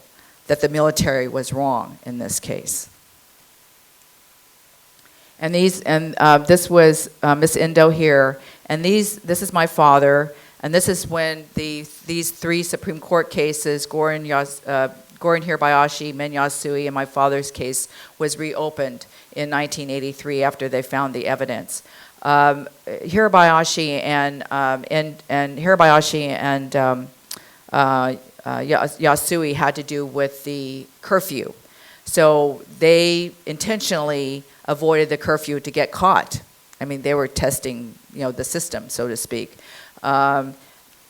that the military was wrong in this case. And this was Miss Endo here, and this is my father, and this is when these 3 Supreme Court cases, Gorin Hirabayashi, Men Yasui, and my father's case, was reopened in 1983 after they found the evidence. Hirabayashi and Yasui had to do with the curfew. So they intentionally avoided the curfew to get caught. I mean, they were testing, the system, so to speak. Men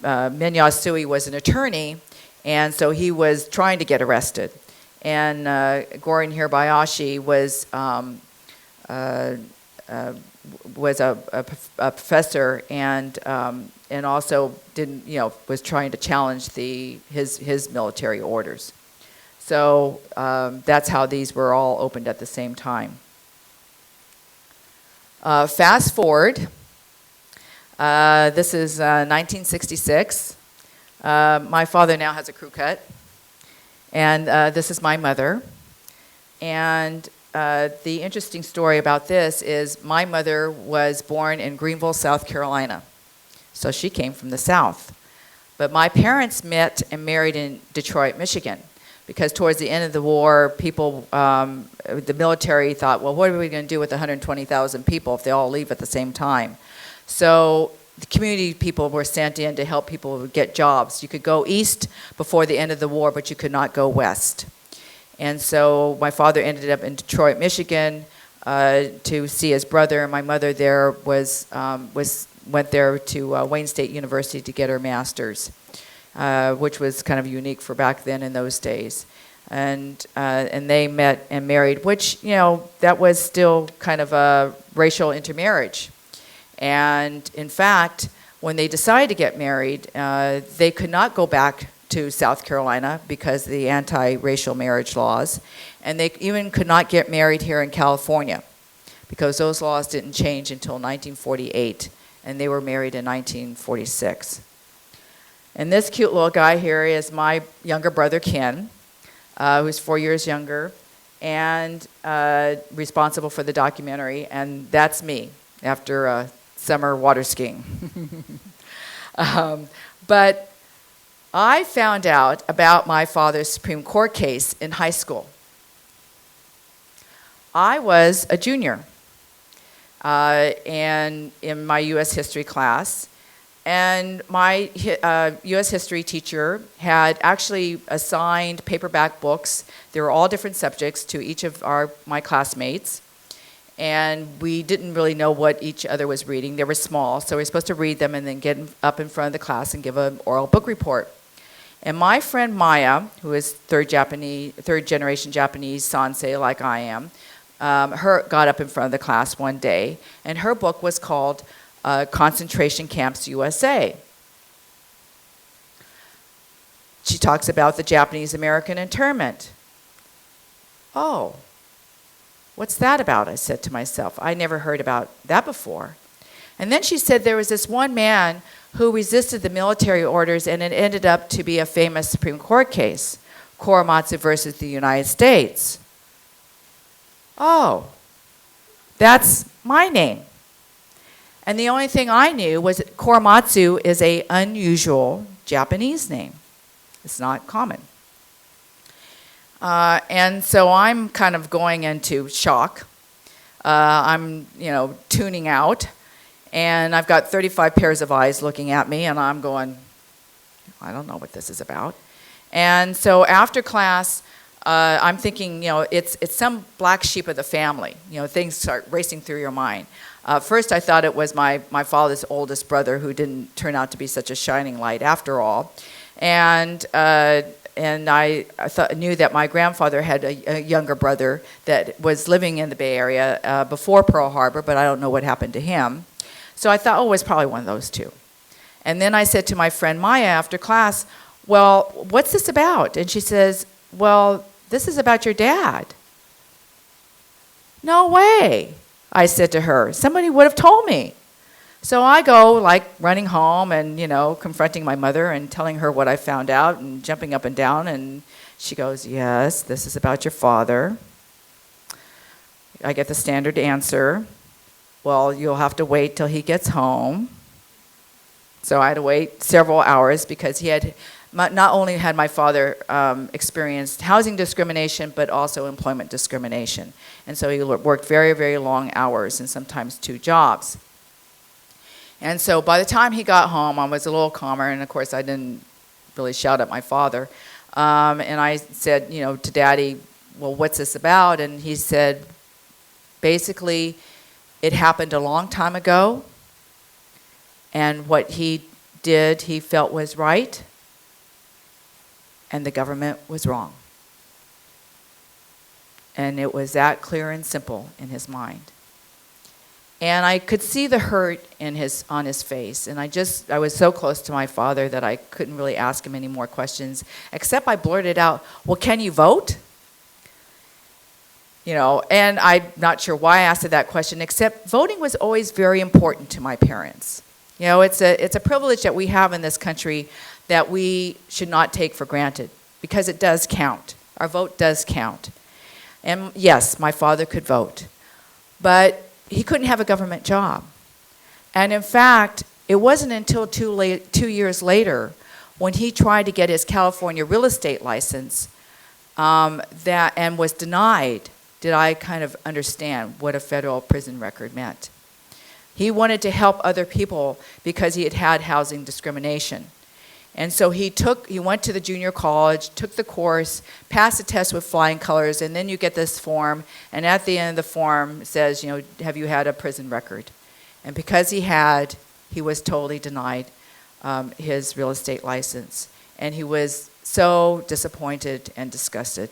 Yasui was an attorney, and so he was trying to get arrested. And Gorin Hirabayashi was a professor, and also was trying to challenge his military orders. So that's how these were all opened at the same time. Fast forward. This is 1966. My father now has a crew cut, and this is my mother. And the interesting story about this is my mother was born in Greenville, South Carolina. So she came from the South. But my parents met and married in Detroit, Michigan, because towards the end of the war, the military thought, well, what are we going to do with 120,000 people if they all leave at the same time? So the community people were sent in to help people get jobs. You could go east before the end of the war, but you could not go west. And so my father ended up in Detroit, Michigan, to see his brother. My mother there went there to Wayne State University to get her master's, which was kind of unique for back then in those days. And they met and married, which that was still kind of a racial intermarriage. And in fact, when they decided to get married, they could not go back to South Carolina because of the anti-racial marriage laws, and they even could not get married here in California because those laws didn't change until 1948, and they were married in 1946. And this cute little guy here is my younger brother, Ken, who's 4 years younger, and responsible for the documentary, and that's me after summer water skiing. But I found out about my father's Supreme Court case in high school. I was a junior and in my U.S. history class, and my U.S. history teacher had actually assigned paperback books. They were all different subjects to each of my classmates, and we didn't really know what each other was reading. They were small, so we were supposed to read them and then get up in front of the class and give an oral book report. And my friend Maya, who is third generation Japanese Sansei like I am, got up in front of the class one day, and her book was called Concentration Camps USA. She talks about the Japanese-American internment. Oh, what's that about? I said to myself. I never heard about that before. And then she said there was this one man who resisted the military orders, and it ended up to be a famous Supreme Court case, Korematsu versus the United States. Oh, that's my name. And the only thing I knew was that Korematsu is an unusual Japanese name. It's not common. And so I'm kind of going into shock. I'm, tuning out. And I've got 35 pairs of eyes looking at me, and I'm going, I don't know what this is about. And so after class, I'm thinking, it's some black sheep of the family. Things start racing through your mind. First, I thought it was my father's oldest brother, who didn't turn out to be such a shining light after all. And I knew that my grandfather had a younger brother that was living in the Bay Area before Pearl Harbor, but I don't know what happened to him. So I thought, it was probably one of those two. And then I said to my friend Maya after class, well, what's this about? And she says, well, this is about your dad. No way, I said to her. Somebody would have told me. So I go running home and, confronting my mother and telling her what I found out and jumping up and down. And she goes, yes, this is about your father. I get the standard answer. Well, you'll have to wait till he gets home. So I had to wait several hours because he had not only had my father experienced housing discrimination, but also employment discrimination. And so he worked very, very long hours and sometimes 2 jobs. And so by the time he got home, I was a little calmer, and of course I didn't really shout at my father. And I said, to Daddy, well, what's this about? And he said, basically, it happened a long time ago, and what he did, he felt was right, and the government was wrong. And it was that clear and simple in his mind. And I could see the hurt on his face, and I was so close to my father that I couldn't really ask him any more questions, except I blurted out, well, can you vote? And I'm not sure why I asked that question, except voting was always very important to my parents. It's a privilege that we have in this country that we should not take for granted, because it does count. Our vote does count. And yes, my father could vote, but he couldn't have a government job. And in fact, it wasn't until 2 years later, when he tried to get his California real estate license and was denied, did I kind of understand what a federal prison record meant. He wanted to help other people because he had had housing discrimination. And so he went to the junior college, took the course, passed the test with flying colors, and then you get this form, and at the end of the form it says, have you had a prison record? And because he was totally denied his real estate license. And he was so disappointed and disgusted.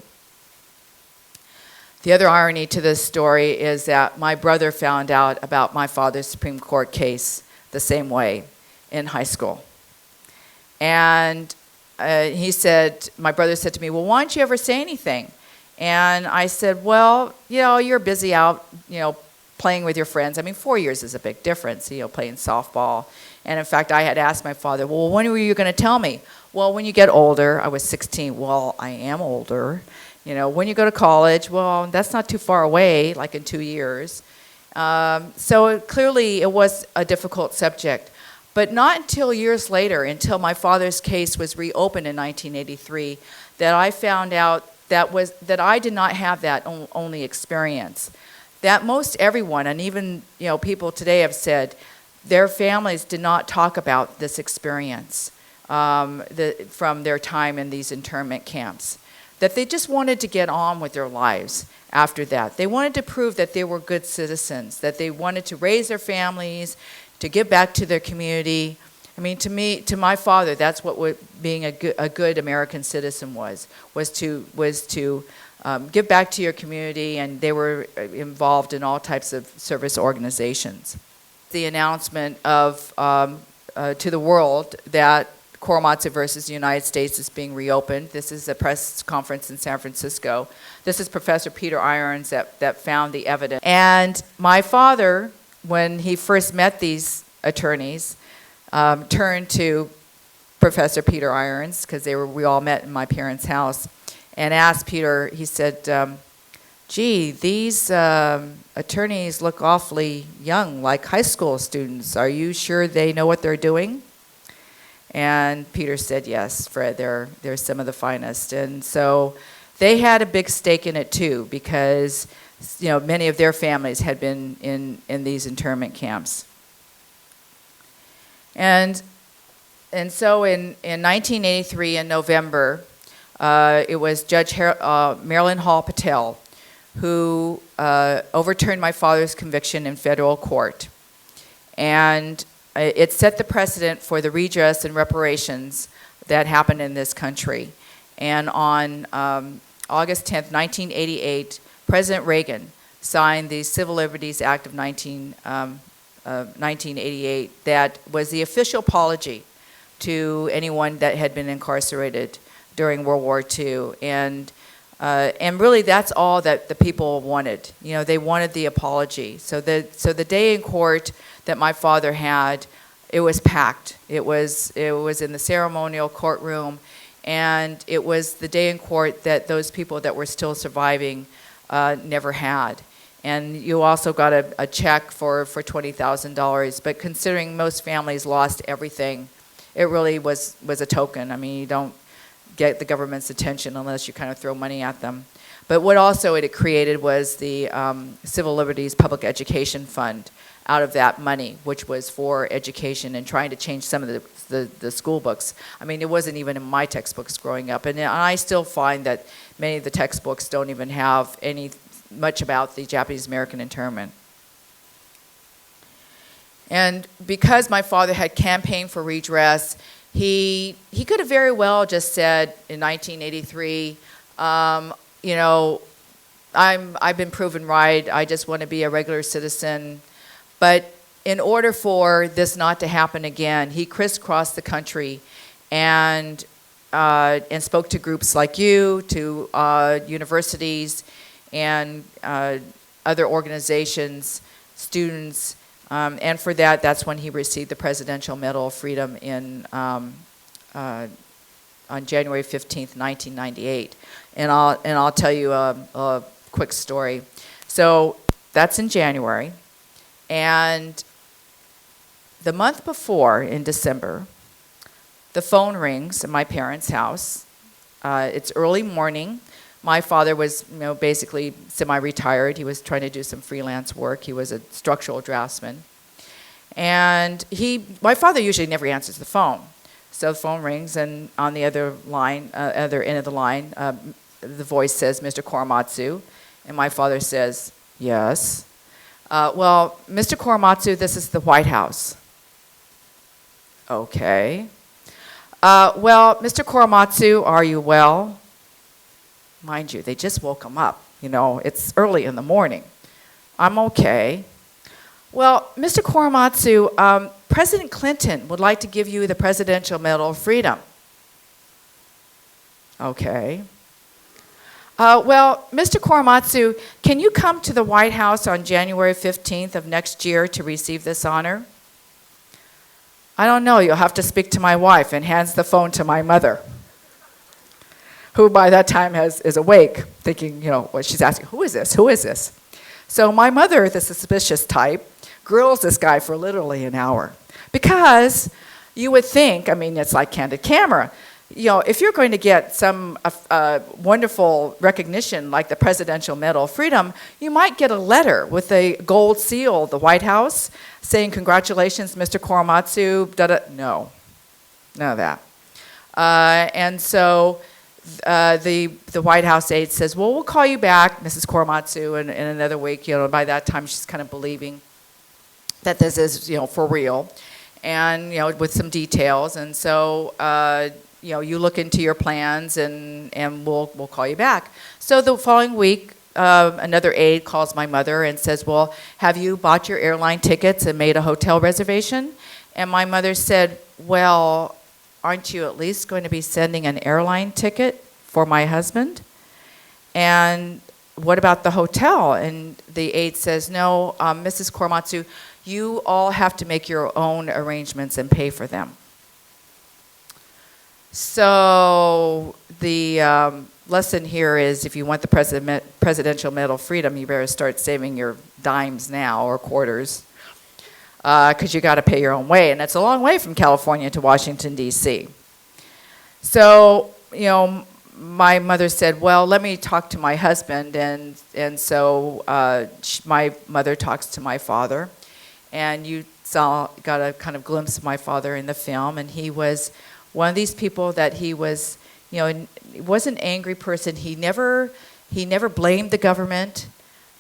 The other irony to this story is that my brother found out about my father's Supreme Court case the same way in high school. And my brother said to me, well, why don't you ever say anything? And I said, well, you're busy out, playing with your friends. 4 years is a big difference, playing softball. And in fact, I had asked my father, well, when were you going to tell me? Well, when you get older. I was 16. Well, I am older. You know, when you go to college, well, that's not too far away, like in 2 years. So clearly it was a difficult subject. But not until years later, until my father's case was reopened in 1983, that I found out that I did not have that only experience. That most everyone, and even people today have said, their families did not talk about this experience from their time in these internment camps. That they just wanted to get on with their lives after that. They wanted to prove that they were good citizens, that they wanted to raise their families, to give back to their community. I mean, to my father, that's what being a good American citizen was to give back to your community, and they were involved in all types of service organizations. The announcement of to the world that Korematsu versus the United States is being reopened. This is a press conference in San Francisco. This is Professor Peter Irons that found the evidence. And my father, when he first met these attorneys, turned to Professor Peter Irons, because we all met in my parents' house, and asked Peter, he said, gee, these attorneys look awfully young, like high school students. Are you sure they know what they're doing? And Peter said, yes, Fred, they're some of the finest. And so they had a big stake in it too, because many of their families had been in these internment camps. And so in 1983, in November, it was Judge Marilyn Hall Patel who overturned my father's conviction in federal court. And it set the precedent for the redress and reparations that happened in this country. And on August 10th, 1988, President Reagan signed the Civil Liberties Act of 1988 that was the official apology to anyone that had been incarcerated during World War II. And really that's all that the people wanted. They wanted the apology. So the day in court that my father had, it was packed. It was in the ceremonial courtroom, and it was the day in court that those people that were still surviving never had. And you also got a check for $20,000. But considering most families lost everything, it really was a token. I mean, you don't get the government's attention unless you kind of throw money at them. But what also it created was the Civil Liberties Public Education Fund out of that money, which was for education and trying to change some of the school books. I mean, it wasn't even in my textbooks growing up. And I still find that many of the textbooks don't even have much about the Japanese American internment. And because my father had campaigned for redress, he could have very well just said in 1983, I've been proven right, I just want to be a regular citizen. But in order for this not to happen again, he crisscrossed the country and spoke to groups like you, to universities, and other organizations, students, and for that's when he received the Presidential Medal of Freedom on January 15th, 1998. And I'll tell you a quick story. So that's in January. And the month before, in December, the phone rings in my parents' house. It's early morning. My father was, basically semi-retired. He was trying to do some freelance work. He was a structural draftsman. And my father usually never answers the phone. So the phone rings, and on the other end of the line, the voice says, Mr. Korematsu. And my father says, yes. Well, Mr. Korematsu, this is the White House. Okay. Well, Mr. Korematsu, are you well? Mind you, they just woke him up. It's early in the morning. I'm okay. Well, Mr. Korematsu, President Clinton would like to give you the Presidential Medal of Freedom. Okay. Well, Mr. Korematsu, can you come to the White House on January 15th of next year to receive this honor? I don't know. You'll have to speak to my wife, and hands the phone to my mother. who by that time is awake, thinking, what she's asking, who is this? Who is this? So my mother, the suspicious type, grills this guy for literally an hour. Because you would think, it's like candid camera. If you're going to get some wonderful recognition like the Presidential Medal of Freedom, you might get a letter with a gold seal of the White House saying, congratulations, Mr. Korematsu, No, none of that. And so the White House aide says, well, we'll call you back, Mrs. Korematsu, in another week. By that time, she's kind of believing that this is, for real, and, with some details. And so, you look into your plans, and we'll call you back. So the following week, another aide calls my mother and says, well, have you bought your airline tickets and made a hotel reservation? And my mother said, well, aren't you at least going to be sending an airline ticket for my husband? And what about the hotel? And the aide says, no, Mrs. Korematsu, you all have to make your own arrangements and pay for them. So the lesson here is, if you want the Presidential Medal of Freedom, you better start saving your dimes now, or quarters, because you got to pay your own way, and it's a long way from California to Washington, D.C. So, my mother said, well, let me talk to my husband, and so my mother talks to my father, and you got a kind of glimpse of my father in the film, and he was one of these people that he was, he was an angry person. He never blamed the government.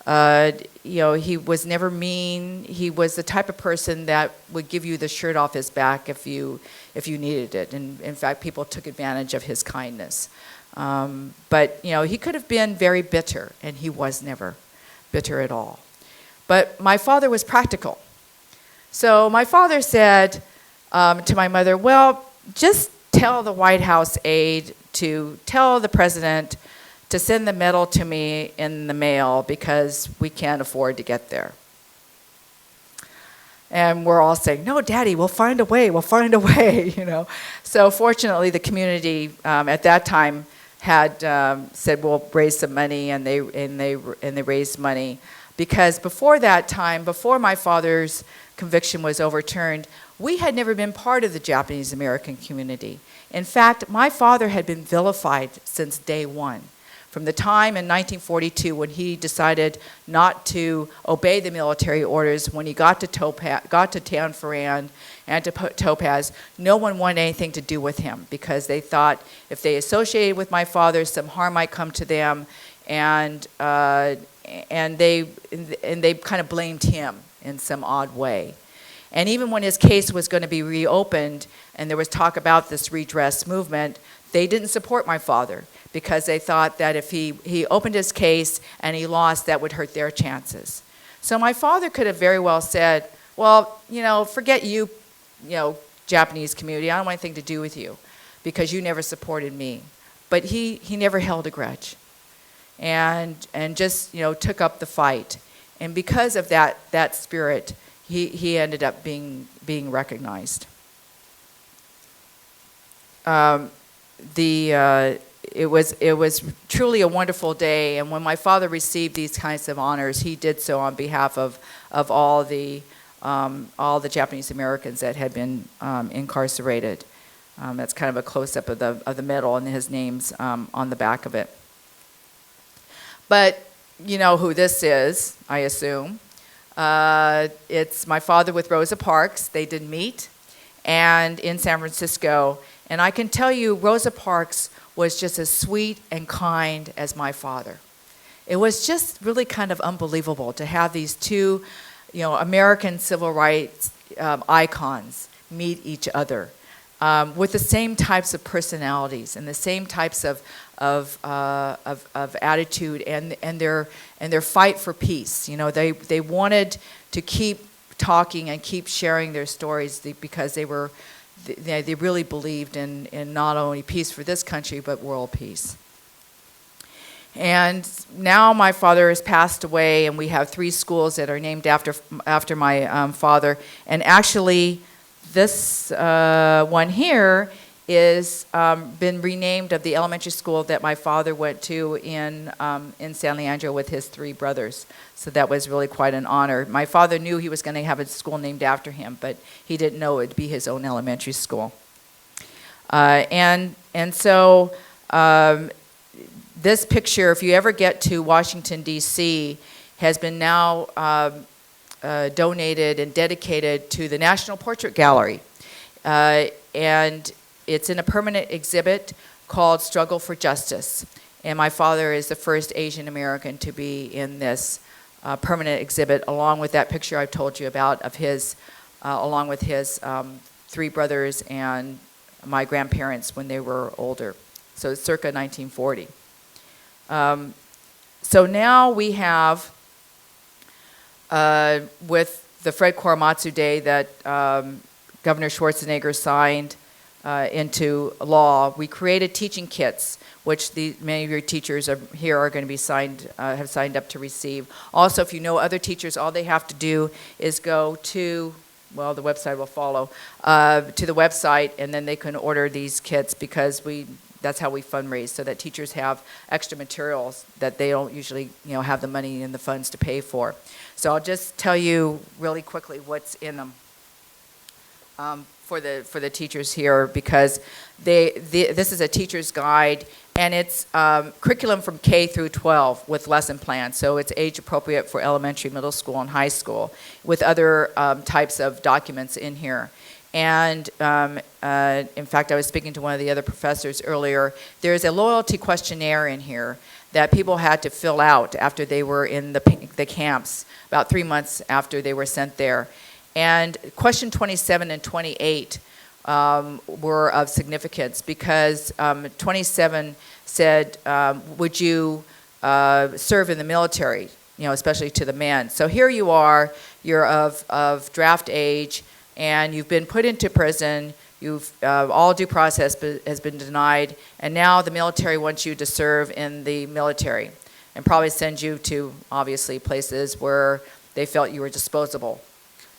He was never mean. He was the type of person that would give you the shirt off his back if you needed it. And in fact, people took advantage of his kindness. But he could have been very bitter, and he was never bitter at all. But my father was practical. So my father said to my mother, well, just tell the White House aide to tell the president to send the medal to me in the mail, because we can't afford to get there. And we're all saying, no, Daddy, we'll find a way, So fortunately, the community at that time had said, we'll raise some money, and they raised money. Because before that time, before my father's conviction was overturned, we had never been part of the Japanese American community. In fact, my father had been vilified since day one. From the time in 1942 when he decided not to obey the military orders, when he got to Tanforan and to Topaz, no one wanted anything to do with him, because they thought if they associated with my father, some harm might come to them, and they kind of blamed him in some odd way. And even when his case was going to be reopened, and there was talk about this redress movement, they didn't support my father, because they thought that if he opened his case and he lost, that would hurt their chances. So my father could have very well said, well, forget you, Japanese community, I don't want anything to do with you, because you never supported me. But he never held a grudge, and just took up the fight. And because of that spirit, he ended up being recognized. It was truly a wonderful day, and when my father received these kinds of honors, he did so on behalf of all the Japanese Americans that had been incarcerated. That's kind of a close-up of the medal, and his name's on the back of it. But you know who this is, I assume. It's my father with Rosa Parks. They did meet, and in San Francisco. And I can tell you, Rosa Parks was just as sweet and kind as my father. It was just really kind of unbelievable to have these two, American civil rights icons meet each other with the same types of personalities and the same types of attitude and their fight for peace. They wanted to keep talking and keep sharing their stories because they really believed in not only peace for this country, but world peace. And now my father has passed away, and we have 3 schools that are named after my father. And actually, this one here is been renamed of the elementary school that my father went to in San Leandro with his 3 brothers. So that was really quite an honor. My father knew he was going to have a school named after him, but he didn't know it would be his own elementary school. And so this picture, if you ever get to Washington, D.C., has been now donated and dedicated to the National Portrait Gallery. And it's in a permanent exhibit called Struggle for Justice. And my father is the first Asian American to be in this permanent exhibit, along with that picture I told you about of his, along with his 3 brothers and my grandparents when they were older. So it's circa 1940. So now we have, with the Fred Korematsu Day that Governor Schwarzenegger signed into law, we created teaching kits, which many of your teachers here are going to be have signed up to receive. Also, if you know other teachers, all they have to do is go to, well, the website will follow, to the website, and then they can order these kits, because that's how we fundraise, so that teachers have extra materials that they don't usually have the money and the funds to pay for. So I'll just tell you really quickly what's in them. For the teachers here, because this is a teacher's guide, and it's curriculum from K through 12 with lesson plans. So it's age appropriate for elementary, middle school, and high school, with other types of documents in here. And in fact, I was speaking to one of the other professors earlier. There's a loyalty questionnaire in here that people had to fill out after they were in the camps, about 3 months after they were sent there. And question 27 and 28 were of significance, because 27 said, would you serve in the military, especially to the men. So here you are, you're of draft age, and you've been put into prison, all due process has been denied, and now the military wants you to serve in the military, and probably send you to, obviously, places where they felt you were disposable.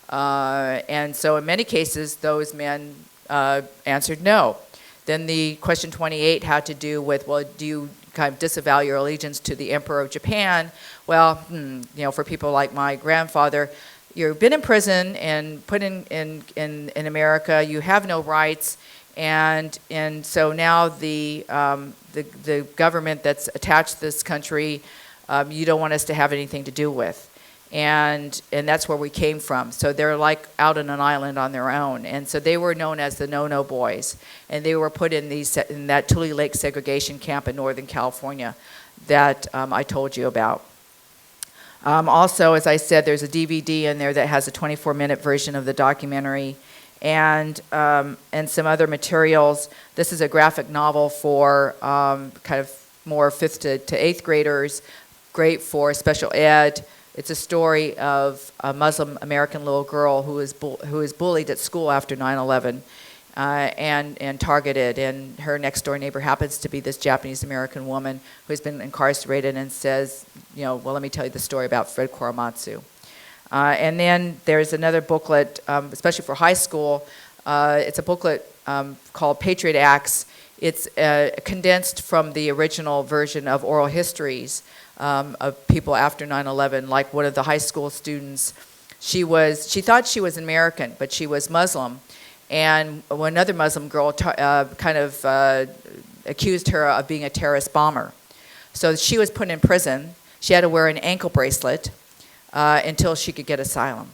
And so in many cases, those men answered no. Then the question 28 had to do with, well, do you kind of disavow your allegiance to the Emperor of Japan? Well, for people like my grandfather, you've been in prison and put in America, you have no rights, and so now the government that's attached to this country, you don't want us to have anything to do with. And that's where we came from. So they're like out on an island on their own. And so they were known as the No-No Boys. And they were put in that Tule Lake segregation camp in Northern California that I told you about. Also, as I said, there's a DVD in there that has a 24-minute version of the documentary, and some other materials. This is a graphic novel for kind of more 5th to 8th graders, great for special ed. It's a story of a Muslim American little girl who is bullied at school after 9/11 and targeted. And her next door neighbor happens to be this Japanese American woman who's been incarcerated, and says, well, let me tell you the story about Fred Korematsu. And then there's another booklet, especially for high school. It's a booklet called Patriot Acts. It's condensed from the original version of oral histories of people after 9/11, like one of the high school students. She thought she was American, but she was Muslim. And another Muslim girl kind of accused her of being a terrorist bomber. So she was put in prison. She had to wear an ankle bracelet until she could get asylum.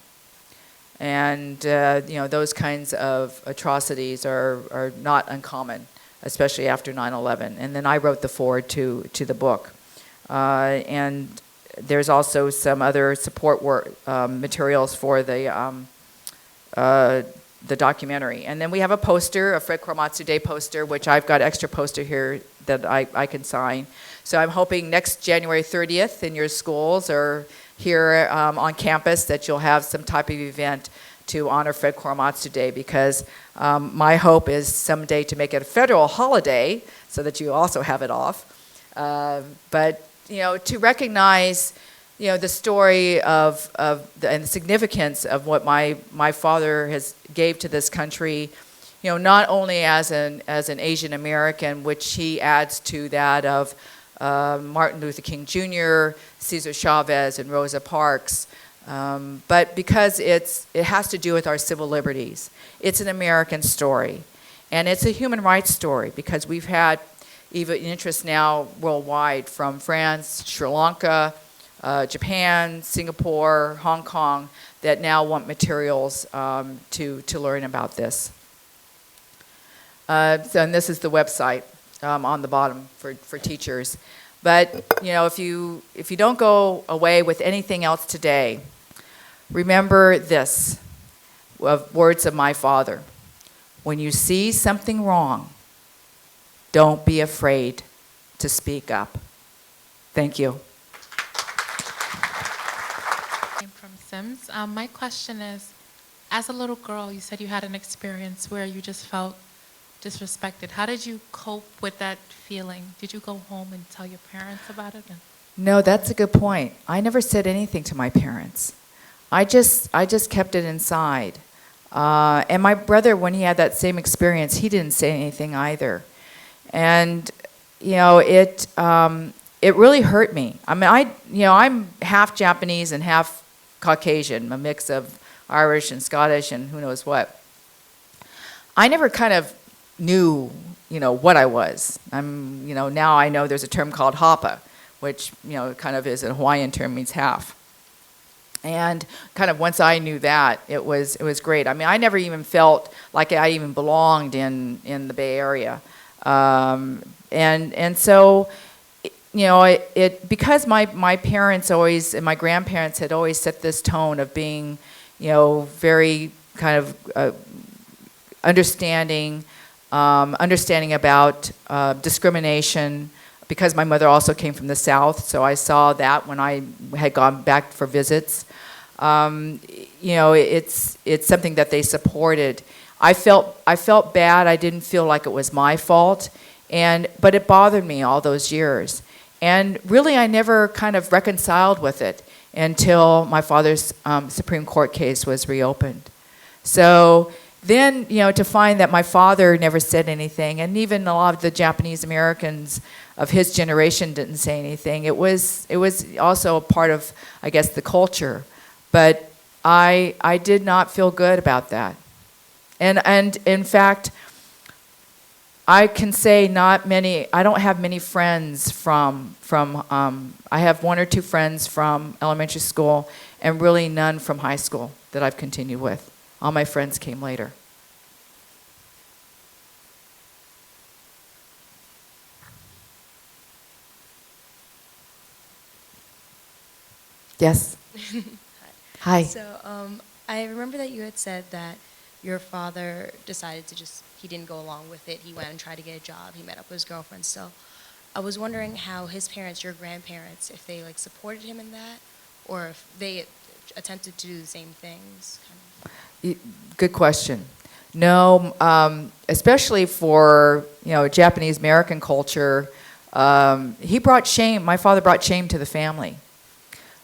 And those kinds of atrocities are not uncommon, especially after 9/11. And then I wrote the foreword to the book. And there's also some other support materials for the documentary. And then we have a poster, a Fred Korematsu Day poster, which I've got extra poster here that I can sign. So I'm hoping next January 30th in your schools or here on campus that you'll have some type of event to honor Fred Korematsu Day, because my hope is someday to make it a federal holiday so that you also have it off. But to recognize the story and the significance of what my father gave to this country, not only as an Asian American, which he adds to that of Martin Luther King Jr., Cesar Chavez, and Rosa Parks, but because it has to do with our civil liberties. It's an American story, and it's a human rights story because we've had even interest now worldwide from France, Sri Lanka, Japan, Singapore, Hong Kong, that now want materials to learn about this. And this is the website on the bottom for teachers. But if you don't go away with anything else today, remember this, words of my father. When you see something wrong, don't be afraid to speak up. Thank you. I'm from Sims. My question is, as a little girl, you said you had an experience where you just felt disrespected. How did you cope with that feeling? Did you go home and tell your parents about it? No, that's a good point. I never said anything to my parents. I just kept it inside. And my brother, when he had that same experience, he didn't say anything either. And it really hurt me. I mean, I'm half Japanese and half Caucasian, a mix of Irish and Scottish and who knows what. I never kind of knew, what I was. Now I know there's a term called hapa, which, kind of is a Hawaiian term, means half. And kind of once I knew that, it was great. I mean, I never even felt like I even belonged in the Bay Area. And so, because my parents always, and my grandparents had always set this tone of being, very kind of understanding about discrimination, because my mother also came from the South, so I saw that when I had gone back for visits. It's something that they supported. I felt bad. I didn't feel like it was my fault, but it bothered me all those years. And really, I never kind of reconciled with it until my father's Supreme Court case was reopened. So then, to find that my father never said anything, and even a lot of the Japanese Americans of his generation didn't say anything, it was also a part of, I guess, the culture. But I did not feel good about that. And in fact, I can say I don't have many friends from I have one or two friends from elementary school and really none from high school that I've continued with. All my friends came later. Yes. Hi. So I remember that you had said that your father decided he didn't go along with it. He went and tried to get a job. He met up with his girlfriend. So I was wondering how his parents, your grandparents, if they supported him in that, or if they attempted to do the same things. Good question. No, especially for Japanese American culture, he brought shame. My father brought shame to the family.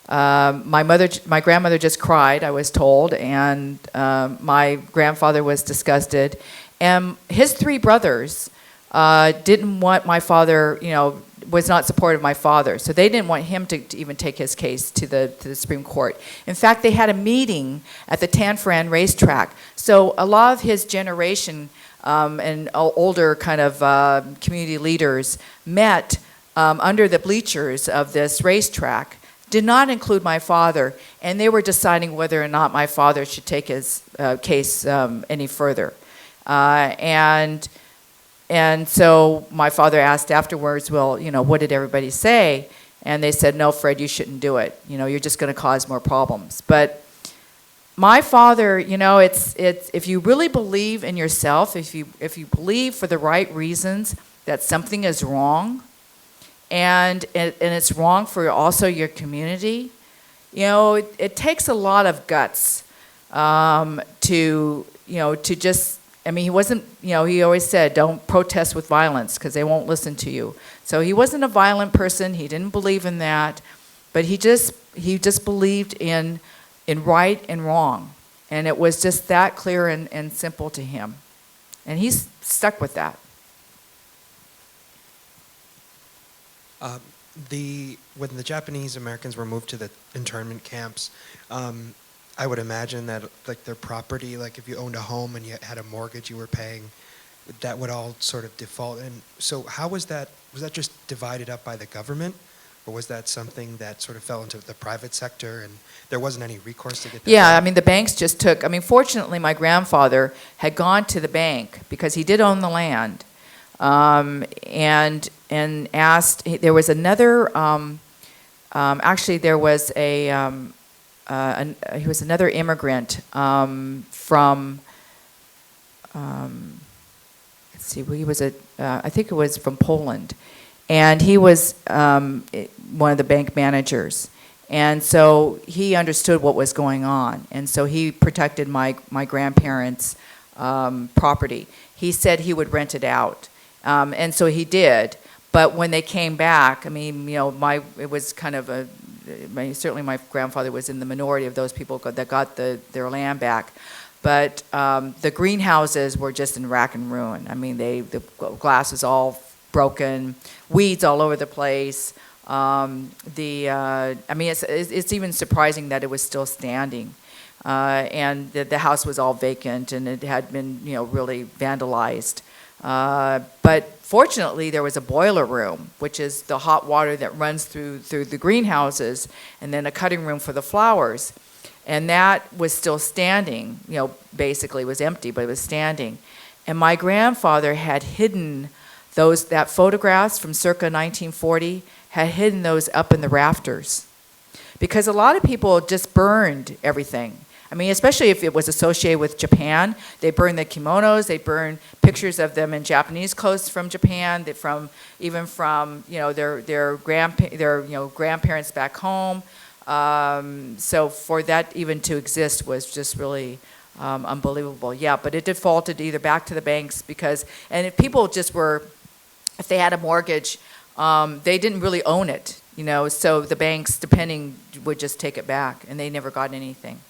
My grandmother just cried, I was told, and my grandfather was disgusted. And his three brothers didn't want my father, was not supportive of my father. So they didn't want him to even take his case to the Supreme Court. In fact, they had a meeting at the Tanforan racetrack. So a lot of his generation and older kind of community leaders met under the bleachers of this racetrack. Did not include my father, and they were deciding whether or not my father should take his case any further. And so my father asked afterwards, well, what did everybody say? And they said, no, Fred, you shouldn't do it. You're just going to cause more problems. But my father, it's if you really believe in yourself, if you believe for the right reasons that something is wrong, and it's wrong for also your community, it takes a lot of guts to just, he wasn't, he always said, don't protest with violence because they won't listen to you. So he wasn't a violent person, he didn't believe in that, but he just believed in right and wrong. And it was just that clear and simple to him. And he's stuck with that. When the Japanese Americans were moved to the internment camps, I would imagine that like their property, like if you owned a home and you had a mortgage you were paying, that would all sort of default. And so how was that? Was that just divided up by the government? Or was that something that sort of fell into the private sector and there wasn't any recourse to get that Yeah, back? I mean, the banks just took, I mean, fortunately, my grandfather had gone to the bank because he did own the land, and asked, there was another, actually, there was he was another immigrant from, let's see, he was I think it was from Poland. And he was one of the bank managers. And so he understood what was going on. And so he protected my grandparents' property. He said he would rent it out. And so he did. But when they came back, I mean, you know, it was kind of certainly my grandfather was in the minority of those people that got their land back. But the greenhouses were just in rack and ruin. I mean, the glass was all broken, weeds all over the place. I mean, it's even surprising that it was still standing. And the house was all vacant and it had been, you know, really vandalized. But fortunately, there was a boiler room, which is the hot water that runs through the greenhouses, and then a cutting room for the flowers. And that was still standing, you know, basically it was empty, but it was standing. And my grandfather had hidden that photographs from circa 1940, had hidden those up in the rafters. Because a lot of people just burned everything. I mean, especially if it was associated with Japan, they burned the kimonos, they burned pictures of them in Japanese clothes from Japan, even from you know their grandparents back home. So for that even to exist was just really unbelievable. Yeah, but it defaulted either back to the banks and if people just were, if they had a mortgage, they didn't really own it, you know, so the banks, depending, would just take it back, and they never got anything.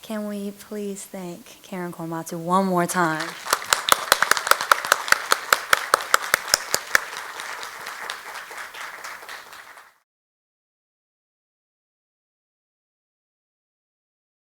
Can we please thank Karen Korematsu one more time?